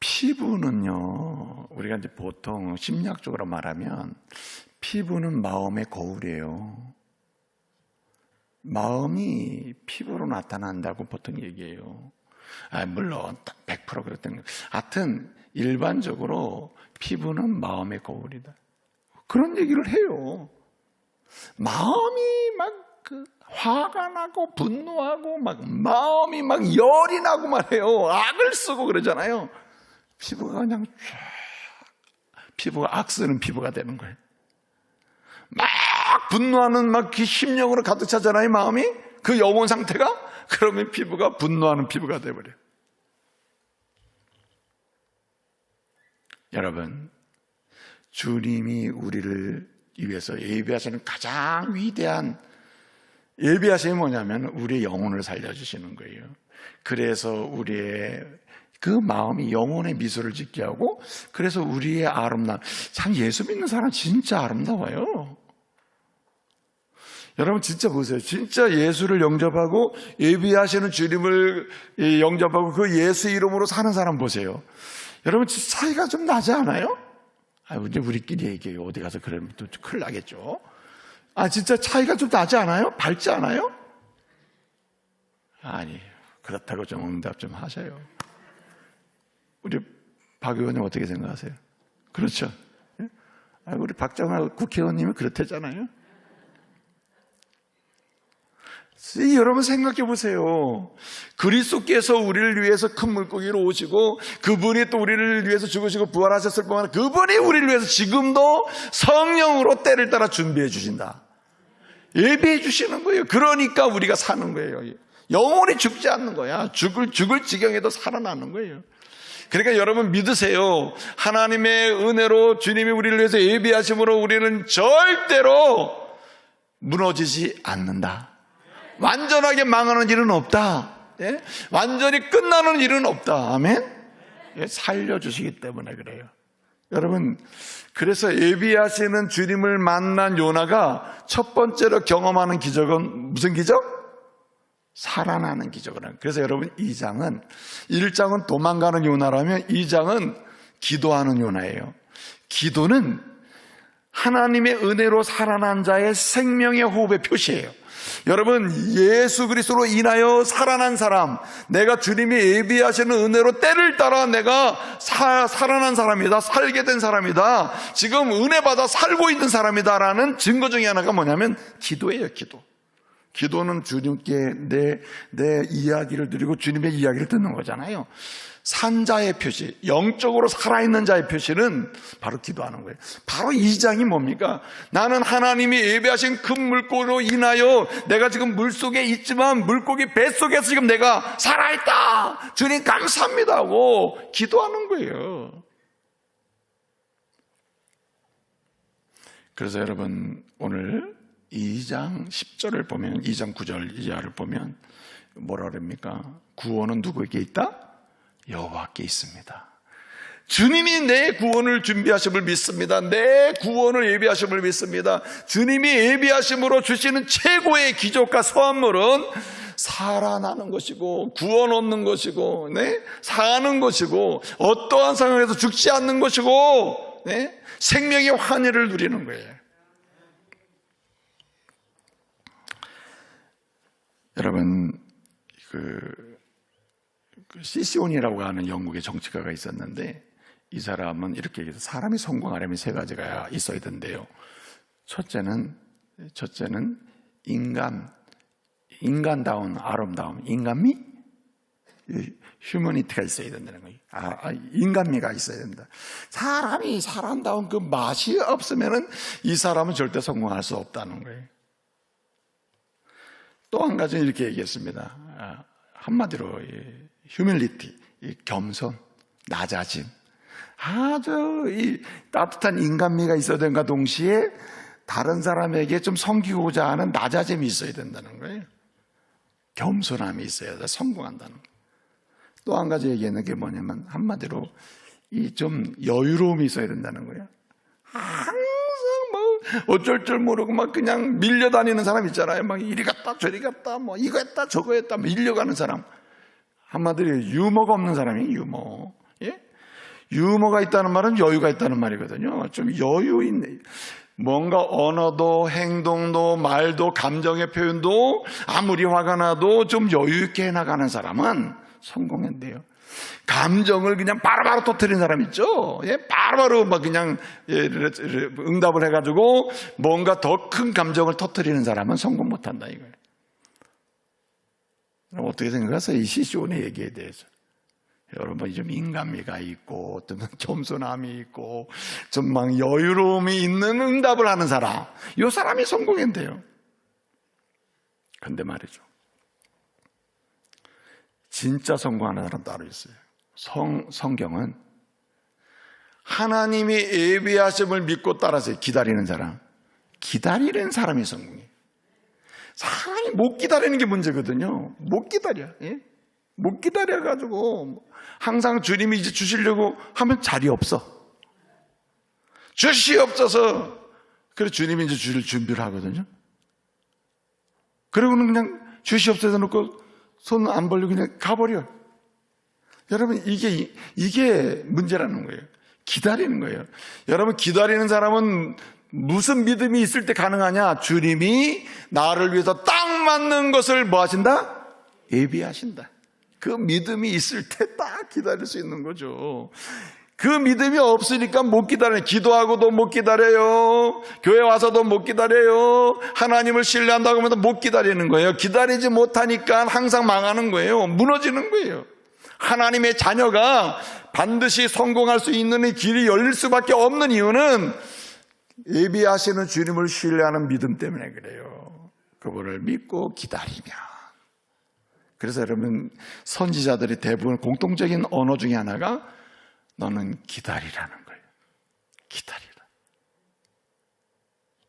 피부는요, 우리가 이제 보통 심리학적으로 말하면 피부는 마음의 거울이에요. 마음이 피부로 나타난다고 보통 얘기해요. 물론 100% 그랬던 거예요. 하여튼 일반적으로 피부는 마음의 거울이다, 그런 얘기를 해요. 마음이 막 화가 나고 분노하고 마음이 열이 나고 말해요. 악을 쓰고 그러잖아요. 피부가 그냥 피부가 악 쓰는 피부가 되는 거예요. 막 분노하는 그 심령으로 가득 차잖아요, 마음이. 그 영혼 상태가. 그러면 피부가 분노하는 피부가 돼버려요. 여러분, 주님이 우리를 위해서 예비하시는 가장 위대한 예비하심이 뭐냐면 우리의 영혼을 살려주시는 거예요. 그래서 우리의 그 마음이 영혼의 미소를 짓게 하고, 그래서 우리의 아름다움, 참 예수 믿는 사람 진짜 아름다워요. 여러분 진짜 보세요. 진짜 예수를 영접하고 예비하시는 주님을 영접하고 그 예수 이름으로 사는 사람 보세요. 여러분 진짜 차이가 좀 나지 않아요? 이제 우리끼리 얘기해요. 어디 가서 그러면 또 큰일 나겠죠. 진짜 차이가 좀 나지 않아요? 밝지 않아요? 아니, 그렇다고 좀 응답 좀 하셔요. 우리 박 의원님 어떻게 생각하세요? 그렇죠? 우리 박정아 국회의원님이 그렇대잖아요. 여러분 생각해 보세요. 그리스도께서 우리를 위해서 큰 물고기로 오시고, 그분이 또 우리를 위해서 죽으시고 부활하셨을 뿐만 아니라 그분이 우리를 위해서 지금도 성령으로 때를 따라 준비해 주신다, 예비해 주시는 거예요. 그러니까 우리가 사는 거예요. 영원히 죽지 않는 거야. 죽을 지경에도 살아나는 거예요. 그러니까 여러분 믿으세요. 하나님의 은혜로 주님이 우리를 위해서 예비하심으로 우리는 절대로 무너지지 않는다. 완전하게 망하는 일은 없다. 예? 완전히 끝나는 일은 없다. 아멘? 예? 살려주시기 때문에 그래요. 여러분, 그래서 예비하시는 주님을 만난 요나가 첫 번째로 경험하는 기적은 무슨 기적? 살아나는 기적을. 그래서 여러분 1장은 도망가는 요나라면 2장은 기도하는 요나예요. 기도는 하나님의 은혜로 살아난 자의 생명의 호흡의 표시예요. 여러분, 예수 그리스도로 인하여 살아난 사람, 내가 주님이 예비하시는 은혜로 때를 따라 내가 살아난 사람이다, 살게 된 사람이다, 지금 은혜 받아 살고 있는 사람이다라는 증거 중에 하나가 뭐냐면 기도예요. 기도는 주님께 내 이야기를 드리고 주님의 이야기를 듣는 거잖아요. 산자의 표시, 영적으로 살아있는 자의 표시는 바로 기도하는 거예요. 바로 2장이 뭡니까? 나는 하나님이 예배하신 큰 물고기로 인하여 내가 지금 물속에 있지만 물고기 뱃속에서 지금 내가 살아있다, 주님 감사합니다 하고 기도하는 거예요. 그래서 여러분 오늘 2장 10절을 보면, 2장 9절 이하를 보면 뭐라 그럽니까? 구원은 누구에게 있다? 여호와께 있습니다. 주님이 내 구원을 준비하심을 믿습니다. 내 구원을 예비하심을 믿습니다. 주님이 예비하심으로 주시는 최고의 기적과 선물은 살아나는 것이고 구원 얻는 것이고, 사는 것이고, 어떠한 상황에서 죽지 않는 것이고, 생명의 환희를 누리는 거예요. 여러분, 시시온이라고 하는 영국의 정치가가 있었는데, 이 사람은 이렇게 얘기해서 사람이 성공하려면 세 가지가 있어야 된대요. 첫째는 인간다운 아름다움, 인간미? 휴머니티가 있어야 된다는 거예요. 인간미가 있어야 된다. 사람이 사람다운 그 맛이 없으면은 이 사람은 절대 성공할 수 없다는 거예요. 또 한 가지는 이렇게 얘기했습니다. 한마디로 휴밀리티, 겸손, 낮아짐. 아주 이 따뜻한 인간미가 있어야 된과 동시에 다른 사람에게 좀 섬기고자 하는 낮아짐이 있어야 된다는 거예요. 겸손함이 있어야 돼 성공한다는 거예요. 또 한 가지 얘기했는 게 뭐냐면 한마디로 이 좀 여유로움이 있어야 된다는 거예요. 항상 뭐 어쩔 줄 모르고 막 그냥 밀려다니는 사람 있잖아요. 막 이리 갔다 저리 갔다 뭐 이거 했다 저거 했다 밀려가는 사람. 한마디로 유머가 없는 사람이 유머. 예? 유머가 있다는 말은 여유가 있다는 말이거든요. 좀 여유 있네. 뭔가 언어도 행동도 말도 감정의 표현도 아무리 화가 나도 좀 여유 있게 해나가는 사람은 성공한대요. 감정을 그냥 바로바로 터뜨리는 사람 있죠. 예, 바로바로 막 그냥 응답을 해가지고 뭔가 더 큰 감정을 터뜨리는 사람은 성공 못한다 이거예요. 어떻게 생각하세요? 이 시시온의 얘기에 대해서. 여러분 좀 인간미가 있고 좀 겸손함이 있고 좀 막 여유로움이 있는 응답을 하는 사람, 이 사람이 성공한대요. 근데 말이죠, 진짜 성공하는 사람 따로 있어요. 성경은 하나님이 예비하심을 믿고 따라서 기다리는 사람이 성공해요. 사람이 못 기다리는 게 문제거든요. 못 기다려. 예? 못 기다려가지고 항상 주님이 이제 주시려고 하면 자리 없어. 주시옵소서. 그래서 주님이 이제 주실 준비를 하거든요. 그러고는 그냥 주시옵소서 놓고 손 안 벌리고 그냥 가버려. 여러분 이게 문제라는 거예요. 기다리는 거예요. 여러분 기다리는 사람은 무슨 믿음이 있을 때 가능하냐? 주님이 나를 위해서 딱 맞는 것을 뭐 하신다? 예비하신다. 그 믿음이 있을 때 딱 기다릴 수 있는 거죠. 그 믿음이 없으니까 못 기다려요. 기도하고도 못 기다려요. 교회 와서도 못 기다려요. 하나님을 신뢰한다고 하면 못 기다리는 거예요. 기다리지 못하니까 항상 망하는 거예요. 무너지는 거예요. 하나님의 자녀가 반드시 성공할 수 있는 이 길이 열릴 수밖에 없는 이유는 예비하시는 주님을 신뢰하는 믿음 때문에 그래요. 그분을 믿고 기다리며. 그래서 여러분 선지자들이 대부분 공통적인 언어 중에 하나가 너는 기다리라는 거예요.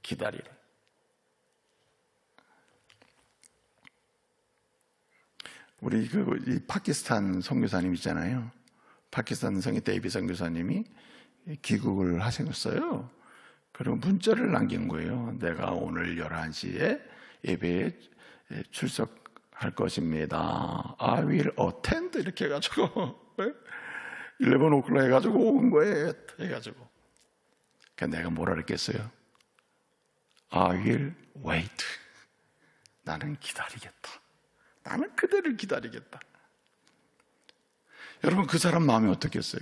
기다리라. 우리 이 파키스탄 선교사님 있잖아요. 파키스탄 성의 데이비 선교사님이 귀국을 하셨어요. 그리고 문자를 남긴 거예요. 내가 오늘 11시에 예배에 출석할 것입니다. I will attend 이렇게 해가지고 11 o'clock 해가지고 온 거예요. 해가지고 그러니까 내가 뭐라 그랬겠어요? I will wait. 나는 기다리겠다. 나는 그대를 기다리겠다. 여러분 그 사람 마음이 어떻겠어요?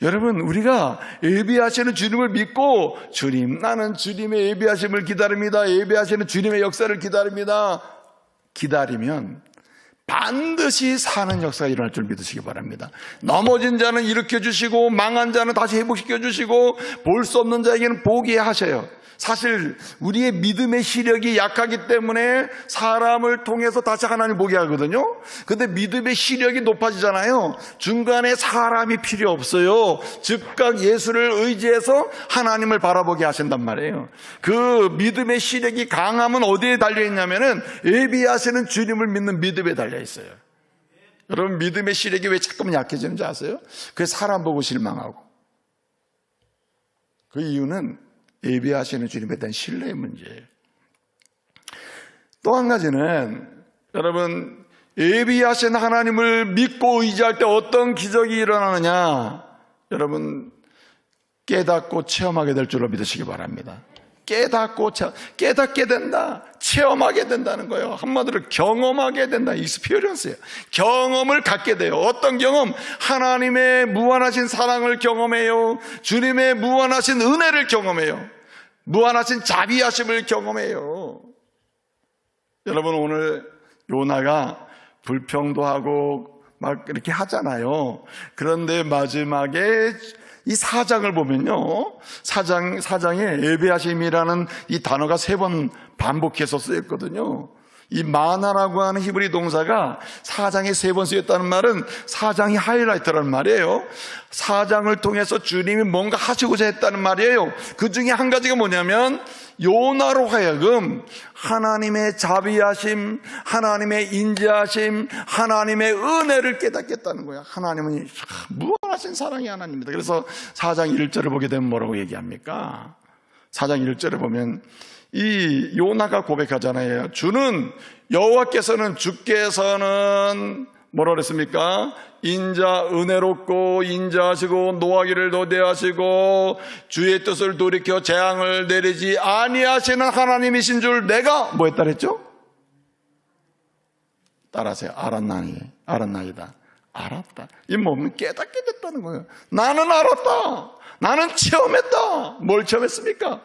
여러분 우리가 예비하시는 주님을 믿고 주님 나는 주님의 예비하심을 기다립니다. 예비하시는 주님의 역사를 기다립니다. 기다리면 반드시 사는 역사가 일어날 줄 믿으시기 바랍니다. 넘어진 자는 일으켜주시고 망한 자는 다시 회복시켜주시고 볼 수 없는 자에게는 보게 하셔요. 사실 우리의 믿음의 시력이 약하기 때문에 사람을 통해서 다시 하나님 보게 하거든요. 근데 믿음의 시력이 높아지잖아요. 중간에 사람이 필요 없어요. 즉각 예수를 의지해서 하나님을 바라보게 하신단 말이에요. 그 믿음의 시력이 강함은 어디에 달려있냐면은 예비하시는 주님을 믿는 믿음에 달려있어요. 여러분 믿음의 시력이 왜 자꾸만 약해지는지 아세요? 그게 사람 보고 실망하고. 그 이유는 예비하시는 주님에 대한 신뢰의 문제예요. 또 한 가지는 여러분 예비하신 하나님을 믿고 의지할 때 어떤 기적이 일어나느냐 여러분 깨닫고 체험하게 될 줄로 믿으시기 바랍니다. 깨닫게 된다. 체험하게 된다는 거예요. 한마디로 경험하게 된다. 익스피리언스예요. 경험을 갖게 돼요. 어떤 경험? 하나님의 무한하신 사랑을 경험해요. 주님의 무한하신 은혜를 경험해요. 무한하신 자비하심을 경험해요. 여러분, 오늘 요나가 불평도 하고 막 이렇게 하잖아요. 그런데 마지막에 이 4장을 보면요, 4장에 예배하심이라는 이 단어가 3번 반복해서 쓰였거든요. 이 마나라고 하는 히브리 동사가 4장에 3번 쓰였다는 말은 4장이 하이라이트라는 말이에요. 4장을 통해서 주님이 뭔가 하시고자 했다는 말이에요. 그 중에 한 가지가 뭐냐면 요나로 하여금 하나님의 자비하심, 하나님의 인자하심, 하나님의 은혜를 깨닫겠다는 거예요. 하나님은 무한하신 사랑의 하나님입니다. 그래서 4장 1절을 보게 되면 뭐라고 얘기합니까? 4장 1절을 보면 이 요나가 고백하잖아요. 여호와께서는 주께서는 뭐라 그랬습니까? 은혜롭고 인자하시고 노하기를 도대하시고 주의 뜻을 돌이켜 재앙을 내리지 아니하시는 하나님이신 줄 내가 뭐 했다 그랬죠? 따라하세요. 알았나이다. 알았다. 이 몸은 깨닫게 됐다는 거예요. 나는 알았다. 나는 체험했다. 뭘 체험했습니까?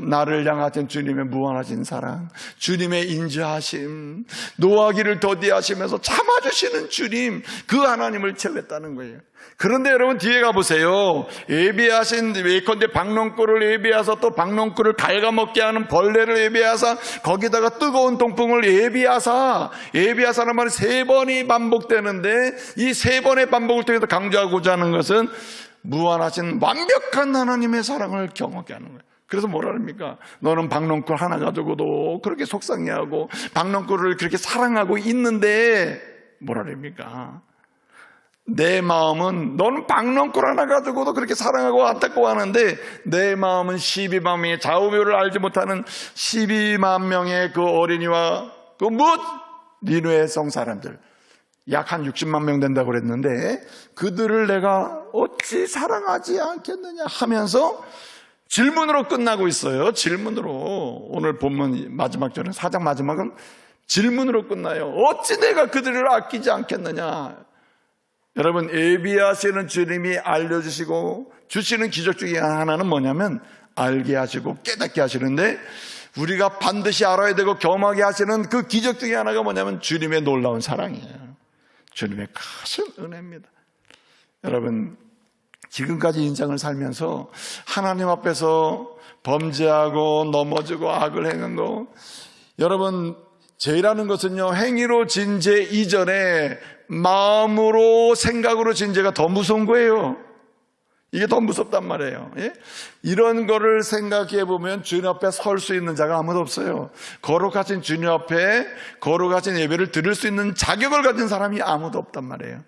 나를 향하신 주님의 무한하신 사랑, 주님의 인자하심, 노하기를 더디하시면서 참아주시는 주님, 그 하나님을 체험했다는 거예요. 그런데 여러분 뒤에 가보세요. 예비con대 박농꿀을 예비하사 또 박농꿀을 갉아먹게 하는 벌레를 예비하사 거기다가 뜨거운 동풍을 예비하사라는 말이 3번이 반복되는데 이 3번의 반복을 통해서 강조하고자 하는 것은 무한하신 완벽한 하나님의 사랑을 경험하게 하는 거예요. 그래서 뭐라 합니까? 너는 박농꿀 하나 가지고도 그렇게 속상해하고 박농꿀을 그렇게 사랑하고 있는데 뭐라 합니까? 내 마음은 너는 박농꿀 하나 가지고도 그렇게 사랑하고 안타까워하는데 내 마음은 12만 명의 좌우묘를 알지 못하는 12만 명의 그 어린이와 그 니느웨 성 사람들 약 한 60만 명 된다고 그랬는데 그들을 내가 어찌 사랑하지 않겠느냐 하면서 질문으로 끝나고 있어요. 질문으로. 오늘 본문 마지막 절은 4장 마지막은 질문으로 끝나요. 어찌 내가 그들을 아끼지 않겠느냐. 여러분, 예비하시는 주님이 알려주시고 주시는 기적 중에 하나는 뭐냐면 알게 하시고 깨닫게 하시는데 우리가 반드시 알아야 되고 경험하게 하시는 그 기적 중에 하나가 뭐냐면 주님의 놀라운 사랑이에요. 주님의 크신 은혜입니다. 여러분, 지금까지 인생을 살면서 하나님 앞에서 범죄하고 넘어지고 악을 행한 거, 여러분 죄라는 것은요 행위로 진 죄 이전에 마음으로 생각으로 진 죄가 더 무서운 거예요. 이게 더 무섭단 말이에요. 예? 이런 거를 생각해 보면 주님 앞에 설 수 있는 자가 아무도 없어요. 거룩하신 주님 앞에 거룩하신 예배를 드릴 수 있는 자격을 가진 사람이 아무도 없단 말이에요.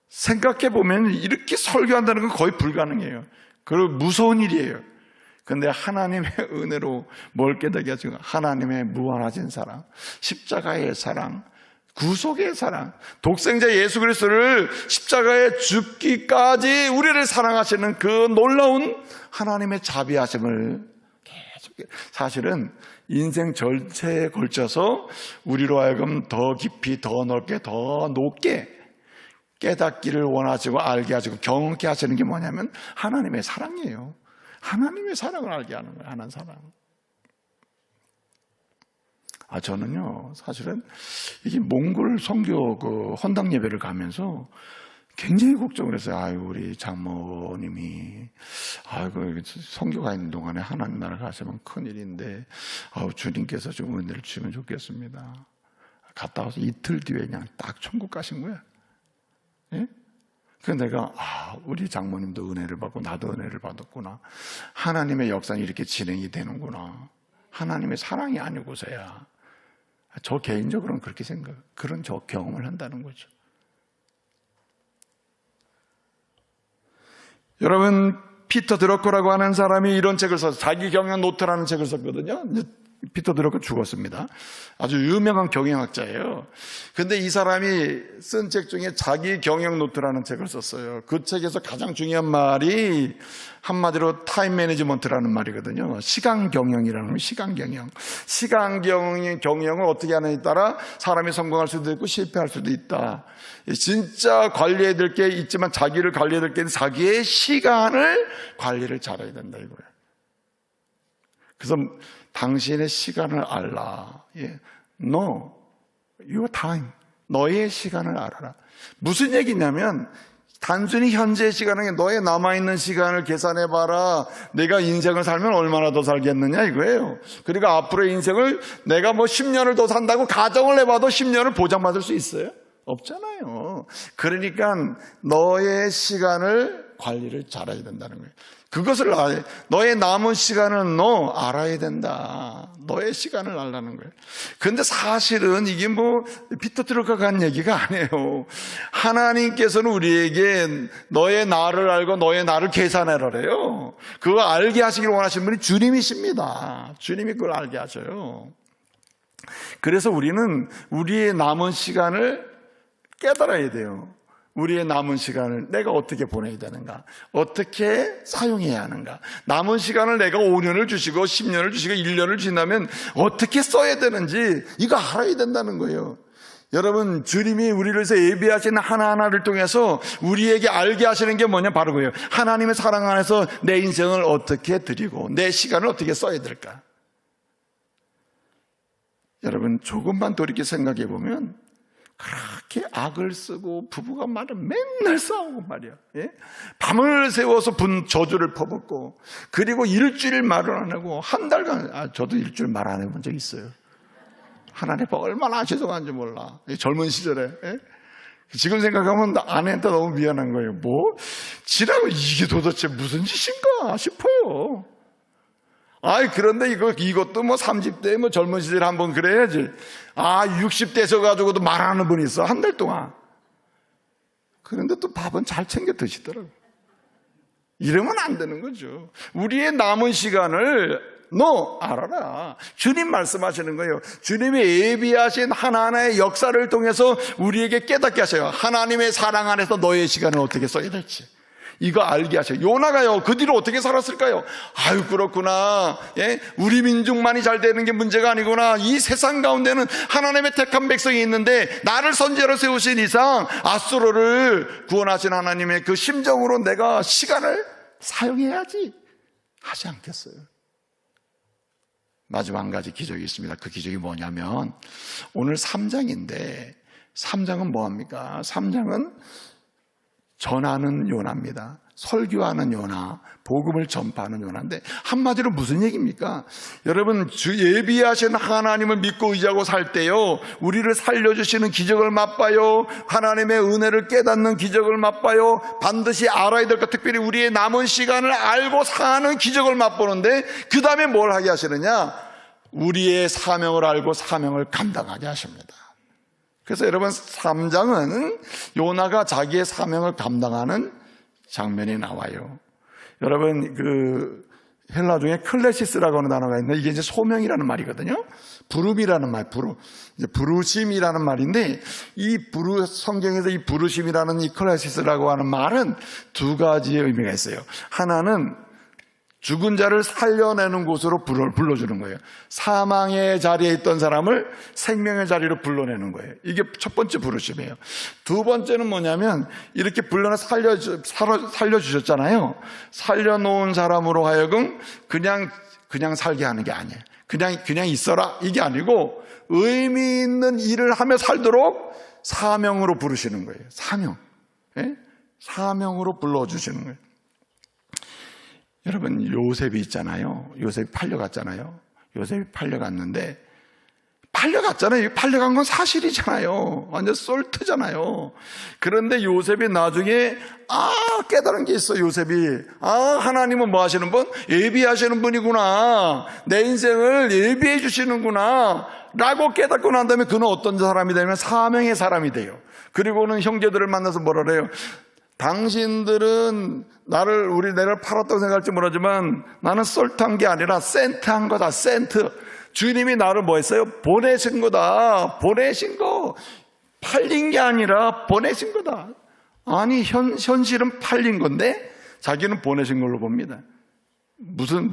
생각해 보면 이렇게 설교한다는 건 거의 불가능해요. 그리고 무서운 일이에요. 그런데 하나님의 은혜로 뭘 깨닫게 하시고 하나님의 무한하신 사랑, 십자가의 사랑, 구속의 사랑, 독생자 예수 그리스도를 십자가에 죽기까지 우리를 사랑하시는 그 놀라운 하나님의 자비하심을 계속, 사실은 인생 전체에 걸쳐서 우리로 하여금 더 깊이, 더 넓게, 더 높게 깨닫기를 원하시고 알게 하시고 경험케 하시는 게 뭐냐면 하나님의 사랑이에요. 하나님의 사랑을 알게 하는 거예요. 하나님 사랑. 저는요, 사실은 이게 몽골 선교 그 헌당 예배를 가면서 굉장히 걱정을 했어요. 우리 장모님이, 선교가 있는 동안에 하나님 나라 가시면 큰일인데, 주님께서 좀 은혜를 주시면 좋겠습니다. 갔다 와서 이틀 뒤에 그냥 딱 천국 가신 거야. 예? 그래서 내가, 우리 장모님도 은혜를 받고 나도 은혜를 받았구나. 하나님의 역사는 이렇게 진행이 되는구나. 하나님의 사랑이 아니고서야. 저 개인적으로는 그렇게 그런 저 경험을 한다는 거죠. 여러분, 피터 드러커라고 하는 사람이 이런 책을 써서 자기 경영 노트라는 책을 썼거든요. 피터 드러커 죽었습니다. 아주 유명한 경영학자예요. 근데 이 사람이 쓴 책 중에 자기 경영 노트라는 책을 썼어요. 그 책에서 가장 중요한 말이 한마디로 타임 매니지먼트라는 말이거든요. 시간 경영이라는 거예요. 시간 경영. 시간 경영을 어떻게 하느냐에 따라 사람이 성공할 수도 있고 실패할 수도 있다. 진짜 관리해야 될 게 있지만 자기를 관리해야 될 게 있는 자기의 시간을 관리를 잘해야 된다 이거예요. 그래서 당신의 시간을 알라. No, your time. 너의 시간을 알아라. 무슨 얘기냐면 단순히 현재의 시간은 너의 남아있는 시간을 계산해봐라. 내가 인생을 살면 얼마나 더 살겠느냐 이거예요. 그리고 앞으로의 인생을 내가 뭐 10년을 더 산다고 가정을 해봐도 10년을 보장받을 수 있어요? 없잖아요. 그러니까 너의 시간을 관리를 잘해야 된다는 거예요. 그것을 알아야, 너의 남은 시간은 너 알아야 된다. 너의 시간을 알라는 거예요. 그런데 사실은 이게 뭐 피터 드러커가 한 얘기가 아니에요. 하나님께서는 우리에게 너의 나를 알고 너의 나를 계산해라래요. 그거 알게 하시길 원하시는 분이 주님이십니다. 주님이 그걸 알게 하셔요. 그래서 우리는 우리의 남은 시간을 깨달아야 돼요. 우리의 남은 시간을 내가 어떻게 보내야 되는가, 어떻게 사용해야 하는가, 남은 시간을 내가 5년을 주시고 10년을 주시고 1년을 주신다면 어떻게 써야 되는지 이거 알아야 된다는 거예요. 여러분, 주님이 우리를 위해서 예비하신 하나하나를 통해서 우리에게 알게 하시는 게 뭐냐, 바로 그거예요. 하나님의 사랑 안에서 내 인생을 어떻게 드리고 내 시간을 어떻게 써야 될까. 여러분, 조금만 돌이켜 생각해 보면 그렇게 악을 쓰고 부부가 맨날 싸우고 말이야. 예? 밤을 새워서 저주를 퍼붓고, 그리고 일주일 말을 안 하고 한 달간, 저도 일주일 말 안 해본 적 있어요. 하나님 얼마나 죄송한지 몰라. 젊은 시절에. 예? 지금 생각하면 아내한테 너무 미안한 거예요. 지라고 이게 도대체 무슨 짓인가 싶어요. 그런데 이것도 30대 젊은 시절에 한번 그래야지. 60대에서 가지고도 말하는 분이 있어. 한 달 동안. 그런데 또 밥은 잘 챙겨 드시더라고요. 이러면 안 되는 거죠. 우리의 남은 시간을 너 알아라. 주님 말씀하시는 거예요. 주님이 예비하신 하나하나의 역사를 통해서 우리에게 깨닫게 하셔요. 하나님의 사랑 안에서 너의 시간을 어떻게 써야 될지. 이거 알게 하셔요. 요나가요, 그 뒤로 어떻게 살았을까요? 그렇구나. 예? 우리 민족만이 잘 되는 게 문제가 아니구나. 이 세상 가운데는 하나님의 택한 백성이 있는데 나를 선지자로 세우신 이상 아수르를 구원하신 하나님의 그 심정으로 내가 시간을 사용해야지 하지 않겠어요? 마지막 한 가지 기적이 있습니다. 그 기적이 뭐냐면 오늘 3장인데 3장은 뭐합니까? 3장은 전하는 요나입니다. 설교하는 요나, 복음을 전파하는 요나인데 한마디로 무슨 얘기입니까? 여러분, 주 예비하신 하나님을 믿고 의지하고 살 때요, 우리를 살려주시는 기적을 맛봐요. 하나님의 은혜를 깨닫는 기적을 맛봐요. 반드시 알아야 될 것, 특별히 우리의 남은 시간을 알고 사는 기적을 맛보는데 그 다음에 뭘 하게 하시느냐? 우리의 사명을 알고 사명을 감당하게 하십니다. 그래서 여러분, 3장은 요나가 자기의 사명을 감당하는 장면이 나와요. 여러분, 헬라 중에 클레시스라고 하는 단어가 있는데 이게 이제 소명이라는 말이거든요. 부름이라는 말, 이제 부르심이라는 말인데, 성경에서 이 부르심이라는 이 클레시스라고 하는 말은 두 가지의 의미가 있어요. 하나는 죽은 자를 살려내는 곳으로 불러주는 거예요. 사망의 자리에 있던 사람을 생명의 자리로 불러내는 거예요. 이게 첫 번째 부르심이에요. 두 번째는 뭐냐면 이렇게 불러내 살려주셨잖아요. 살려놓은 사람으로 하여금 그냥 살게 하는 게 아니에요. 그냥 있어라 이게 아니고 의미 있는 일을 하며 살도록 사명으로 부르시는 거예요. 사명. 예? 사명으로 불러주시는 거예요. 여러분, 요셉이 있잖아요. 요셉이 팔려갔잖아요. 요셉이 팔려갔는데, 팔려간 건 사실이잖아요. 완전 솔트잖아요. 그런데 요셉이 나중에 깨달은 게 있어. 요셉이 하나님은 뭐 하시는 분? 예비하시는 분이구나. 내 인생을 예비해 주시는구나 라고 깨닫고 난 다음에 그는 어떤 사람이 되면 사명의 사람이 돼요. 그리고는 형제들을 만나서 뭐라 그래요? 당신들은 내를 팔았다고 생각할지 모르지만 나는 솔트한 게 아니라 센트한 거다. 센트. 주님이 나를 뭐 했어요? 보내신 거다. 보내신 거. 팔린 게 아니라 보내신 거다. 아니, 현실은 팔린 건데 자기는 보내신 걸로 봅니다.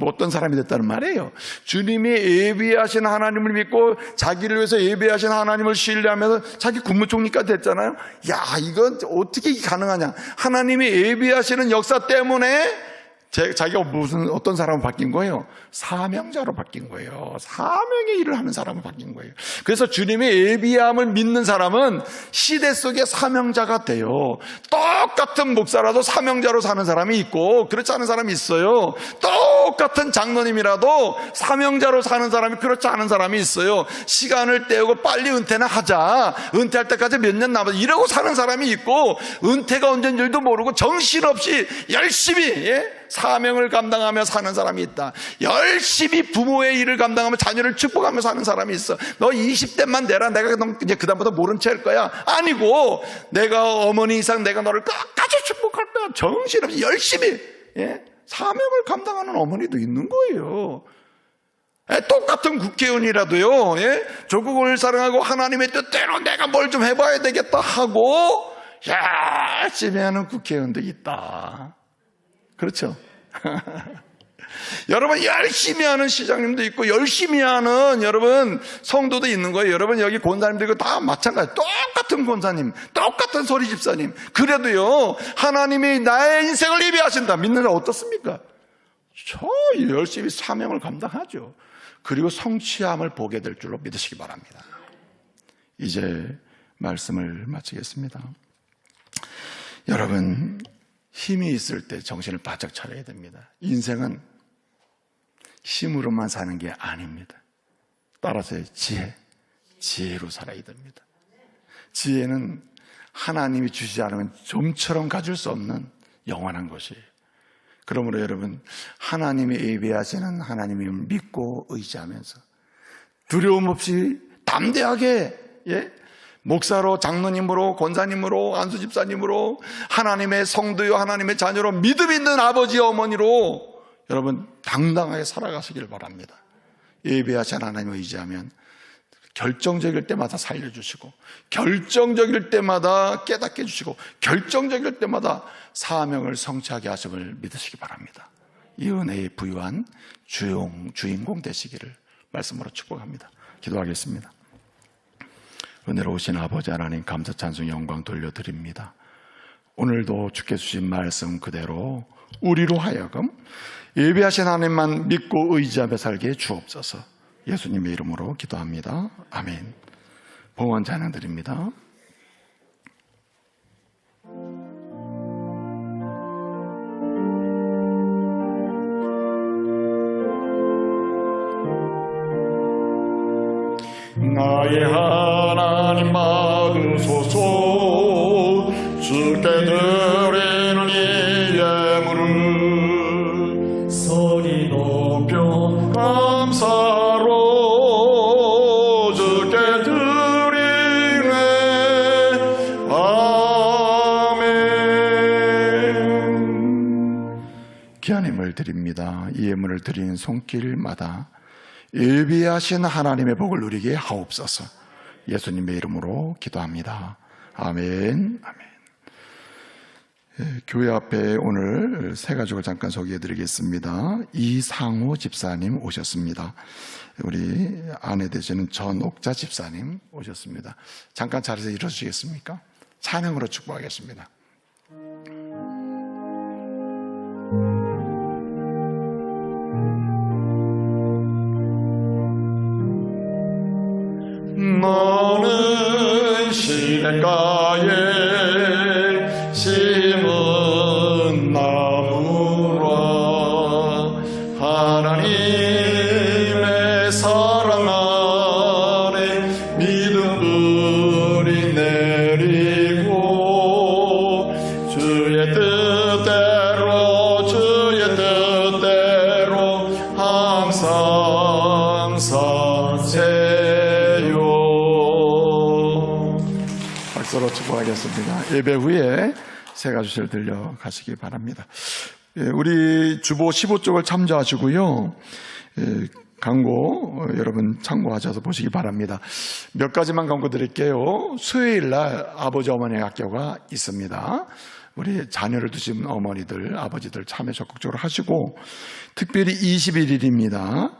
어떤 사람이 됐다는 말이에요. 주님이 예비하신 하나님을 믿고 자기를 위해서 예비하신 하나님을 신뢰하면서 자기 국무총리까지 됐잖아요. 야, 이건 어떻게 가능하냐. 하나님이 예비하시는 역사 때문에 자기가 어떤 사람으로 바뀐 거예요? 사명자로 바뀐 거예요. 사명의 일을 하는 사람으로 바뀐 거예요. 그래서 주님의 예비함을 믿는 사람은 시대 속의 사명자가 돼요. 똑같은 목사라도 사명자로 사는 사람이 있고 그렇지 않은 사람이 있어요. 똑같은 장로님이라도 사명자로 사는 사람이 그렇지 않은 사람이 있어요. 시간을 때우고 빨리 은퇴나 하자. 은퇴할 때까지 몇 년 남았다. 이러고 사는 사람이 있고 은퇴가 언제인 줄도 모르고 정신없이 열심히 사명을 감당하며 사는 사람이 있다. 열심히 부모의 일을 감당하며 자녀를 축복하며 사는 사람이 있어. 너 20대만 내라. 내가 이제 그다음부터 모른 채 할 거야. 아니고 내가 어머니 이상 내가 너를 끝까지 축복할 거야. 정신없이 열심히 사명을 감당하는 어머니도 있는 거예요. 똑같은 국회의원이라도요, 조국을 사랑하고 하나님의 뜻대로 내가 뭘 좀 해봐야 되겠다 하고 열심히 하는 국회의원도 있다. 그렇죠? 여러분, 열심히 하는 시장님도 있고 열심히 하는 여러분 성도도 있는 거예요. 여러분, 여기 권사님도 있고 다 마찬가지. 똑같은 권사님, 똑같은 소리 집사님. 그래도요, 하나님이 나의 인생을 예비하신다 믿는 자 어떻습니까? 저 열심히 사명을 감당하죠. 그리고 성취함을 보게 될 줄로 믿으시기 바랍니다. 이제 말씀을 마치겠습니다. 여러분, 힘이 있을 때 정신을 바짝 차려야 됩니다. 인생은 힘으로만 사는 게 아닙니다. 따라서 지혜로 살아야 됩니다. 지혜는 하나님이 주시지 않으면 좀처럼 가질 수 없는 영원한 것이에요. 그러므로 여러분, 하나님이 예비하시는 하나님을 믿고 의지하면서 두려움 없이 담대하게 목사로, 장로님으로, 권사님으로, 안수집사님으로, 하나님의 성도요, 하나님의 자녀로, 믿음 있는 아버지, 어머니로 여러분 당당하게 살아가시길 바랍니다. 예배하신 하나님을 의지하면 결정적일 때마다 살려주시고, 결정적일 때마다 깨닫게 해주시고, 결정적일 때마다 사명을 성취하게 하심을 믿으시기 바랍니다. 이 은혜에 부유한 주인공 되시기를 말씀으로 축복합니다. 기도하겠습니다. 은혜로우신 아버지 하나님, 감사 찬송 영광 돌려드립니다. 오늘도 주께 주신 말씀 그대로 우리로 하여금 예배하신 하나님만 믿고 의지하며 살게 주옵소서. 예수님의 이름으로 기도합니다. 아멘. 봉헌 찬양 드립니다. 나의 하나님 받으소서. 주께 드리는 이 예물을 소리 높여 감사로 주께 드리네. 아멘. 귀한 예물 드립니다. 이 예물을 드리는 손길마다 예비하신 하나님의 복을 누리게 하옵소서. 예수님의 이름으로 기도합니다. 아멘. 아멘. 교회 앞에 오늘 세 가족을 잠깐 소개해 드리겠습니다. 이상우 집사님 오셨습니다. 우리 아내 되시는 전옥자 집사님 오셨습니다. 잠깐 자리에서 일어서시겠습니까? 찬양으로 축복하겠습니다. 너는 시냇가에 심은 나무라. 하나님의 사랑 안에 믿음 뿌리 내리고 주의 뜻대로 항상 사세요. 박수로 축복하겠습니다. 예배 후에 세 가지를 들려 가시기 바랍니다. 우리 주보 15쪽을 참조하시고요. 광고 여러분 참고하셔서 보시기 바랍니다. 몇 가지만 광고 드릴게요. 수요일 날 아버지 어머니 학교가 있습니다. 우리 자녀를 두신 어머니들, 아버지들 참여 적극적으로 하시고, 특별히 21일입니다.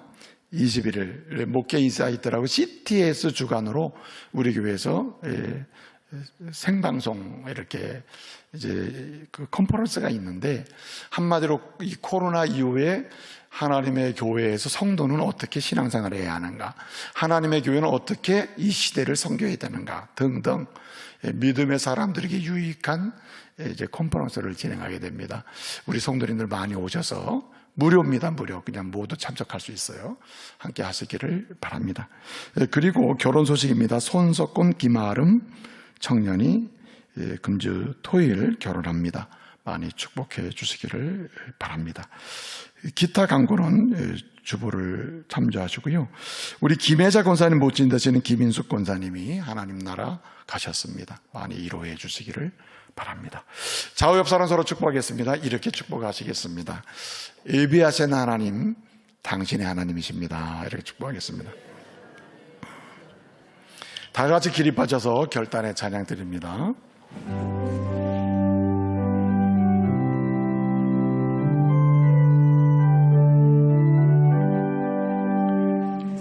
21일 목회 인사이트라고 CTS 주관으로 우리 교회에서 생방송 이렇게 이제 그 컨퍼런스가 있는데, 한마디로 이 코로나 이후에 하나님의 교회에서 성도는 어떻게 신앙생활을 해야 하는가, 하나님의 교회는 어떻게 이 시대를 섬겨야 되는가 등등 믿음의 사람들에게 유익한 이제 컨퍼런스를 진행하게 됩니다. 우리 성도님들 많이 오셔서 무료입니다. 무료. 그냥 모두 참석할 수 있어요. 함께 하시기를 바랍니다. 그리고 결혼 소식입니다. 손석곤, 김아름 청년이 금주 토요일 결혼합니다. 많이 축복해 주시기를 바랍니다. 기타 광고는 주보를 참조하시고요. 우리 김혜자 권사님 모친 되시는 김인숙 권사님이 하나님 나라 가셨습니다. 많이 위로해 주시기를 바랍니다. 좌우 옆 사람 서로 축복하겠습니다. 이렇게 축복하시겠습니다. 예비하신 하나님, 당신의 하나님이십니다. 이렇게 축복하겠습니다. 다 같이 길이 빠져서 결단의 찬양 드립니다.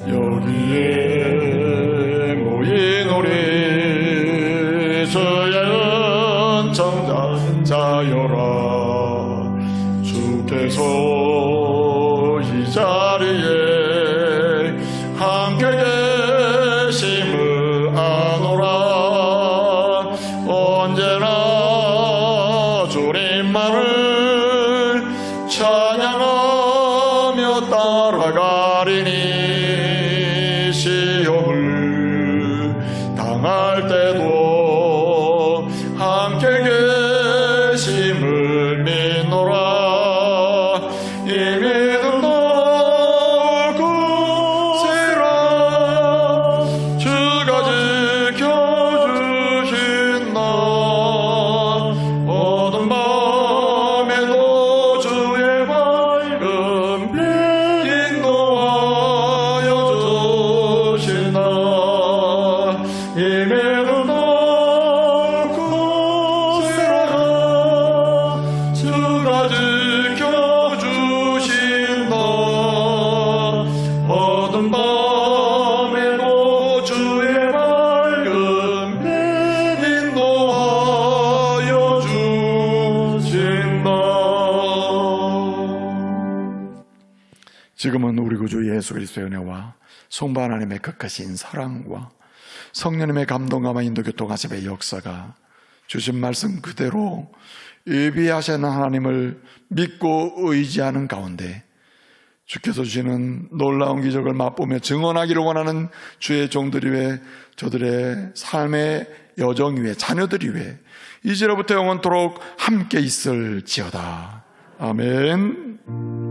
여기에 모인 우리 주의 은총자 자여라. 주께서 이 자리에 함께 계심을 아노라. 언제나 주님만을 찬양하며 따라가리니, 시험을 당할 때도 함께 계심을 믿노라. 이 믿음도 굳세라. 주가 지켜주신다. 어두운 밤에도 주의 밝은 빛 인도하여 주신다. 이 믿음도 굳세라. 주가 지켜주신다. 어두운 밤에도 주의 밝은 빛 인도하여 주신다. 지금은 우리 구주 예수 그리스도의 은혜와 성부 하나님의 극하신 사랑과 성령님의 감동과 인도 교통하심의 역사가 주신 말씀 그대로 예비하신 하나님을 믿고 의지하는 가운데 주께서 주시는 놀라운 기적을 맛보며 증언하기를 원하는 주의 종들이 위해, 저들의 삶의 여정 위에, 자녀들이 위해 이제로부터 영원토록 함께 있을지어다. 아멘.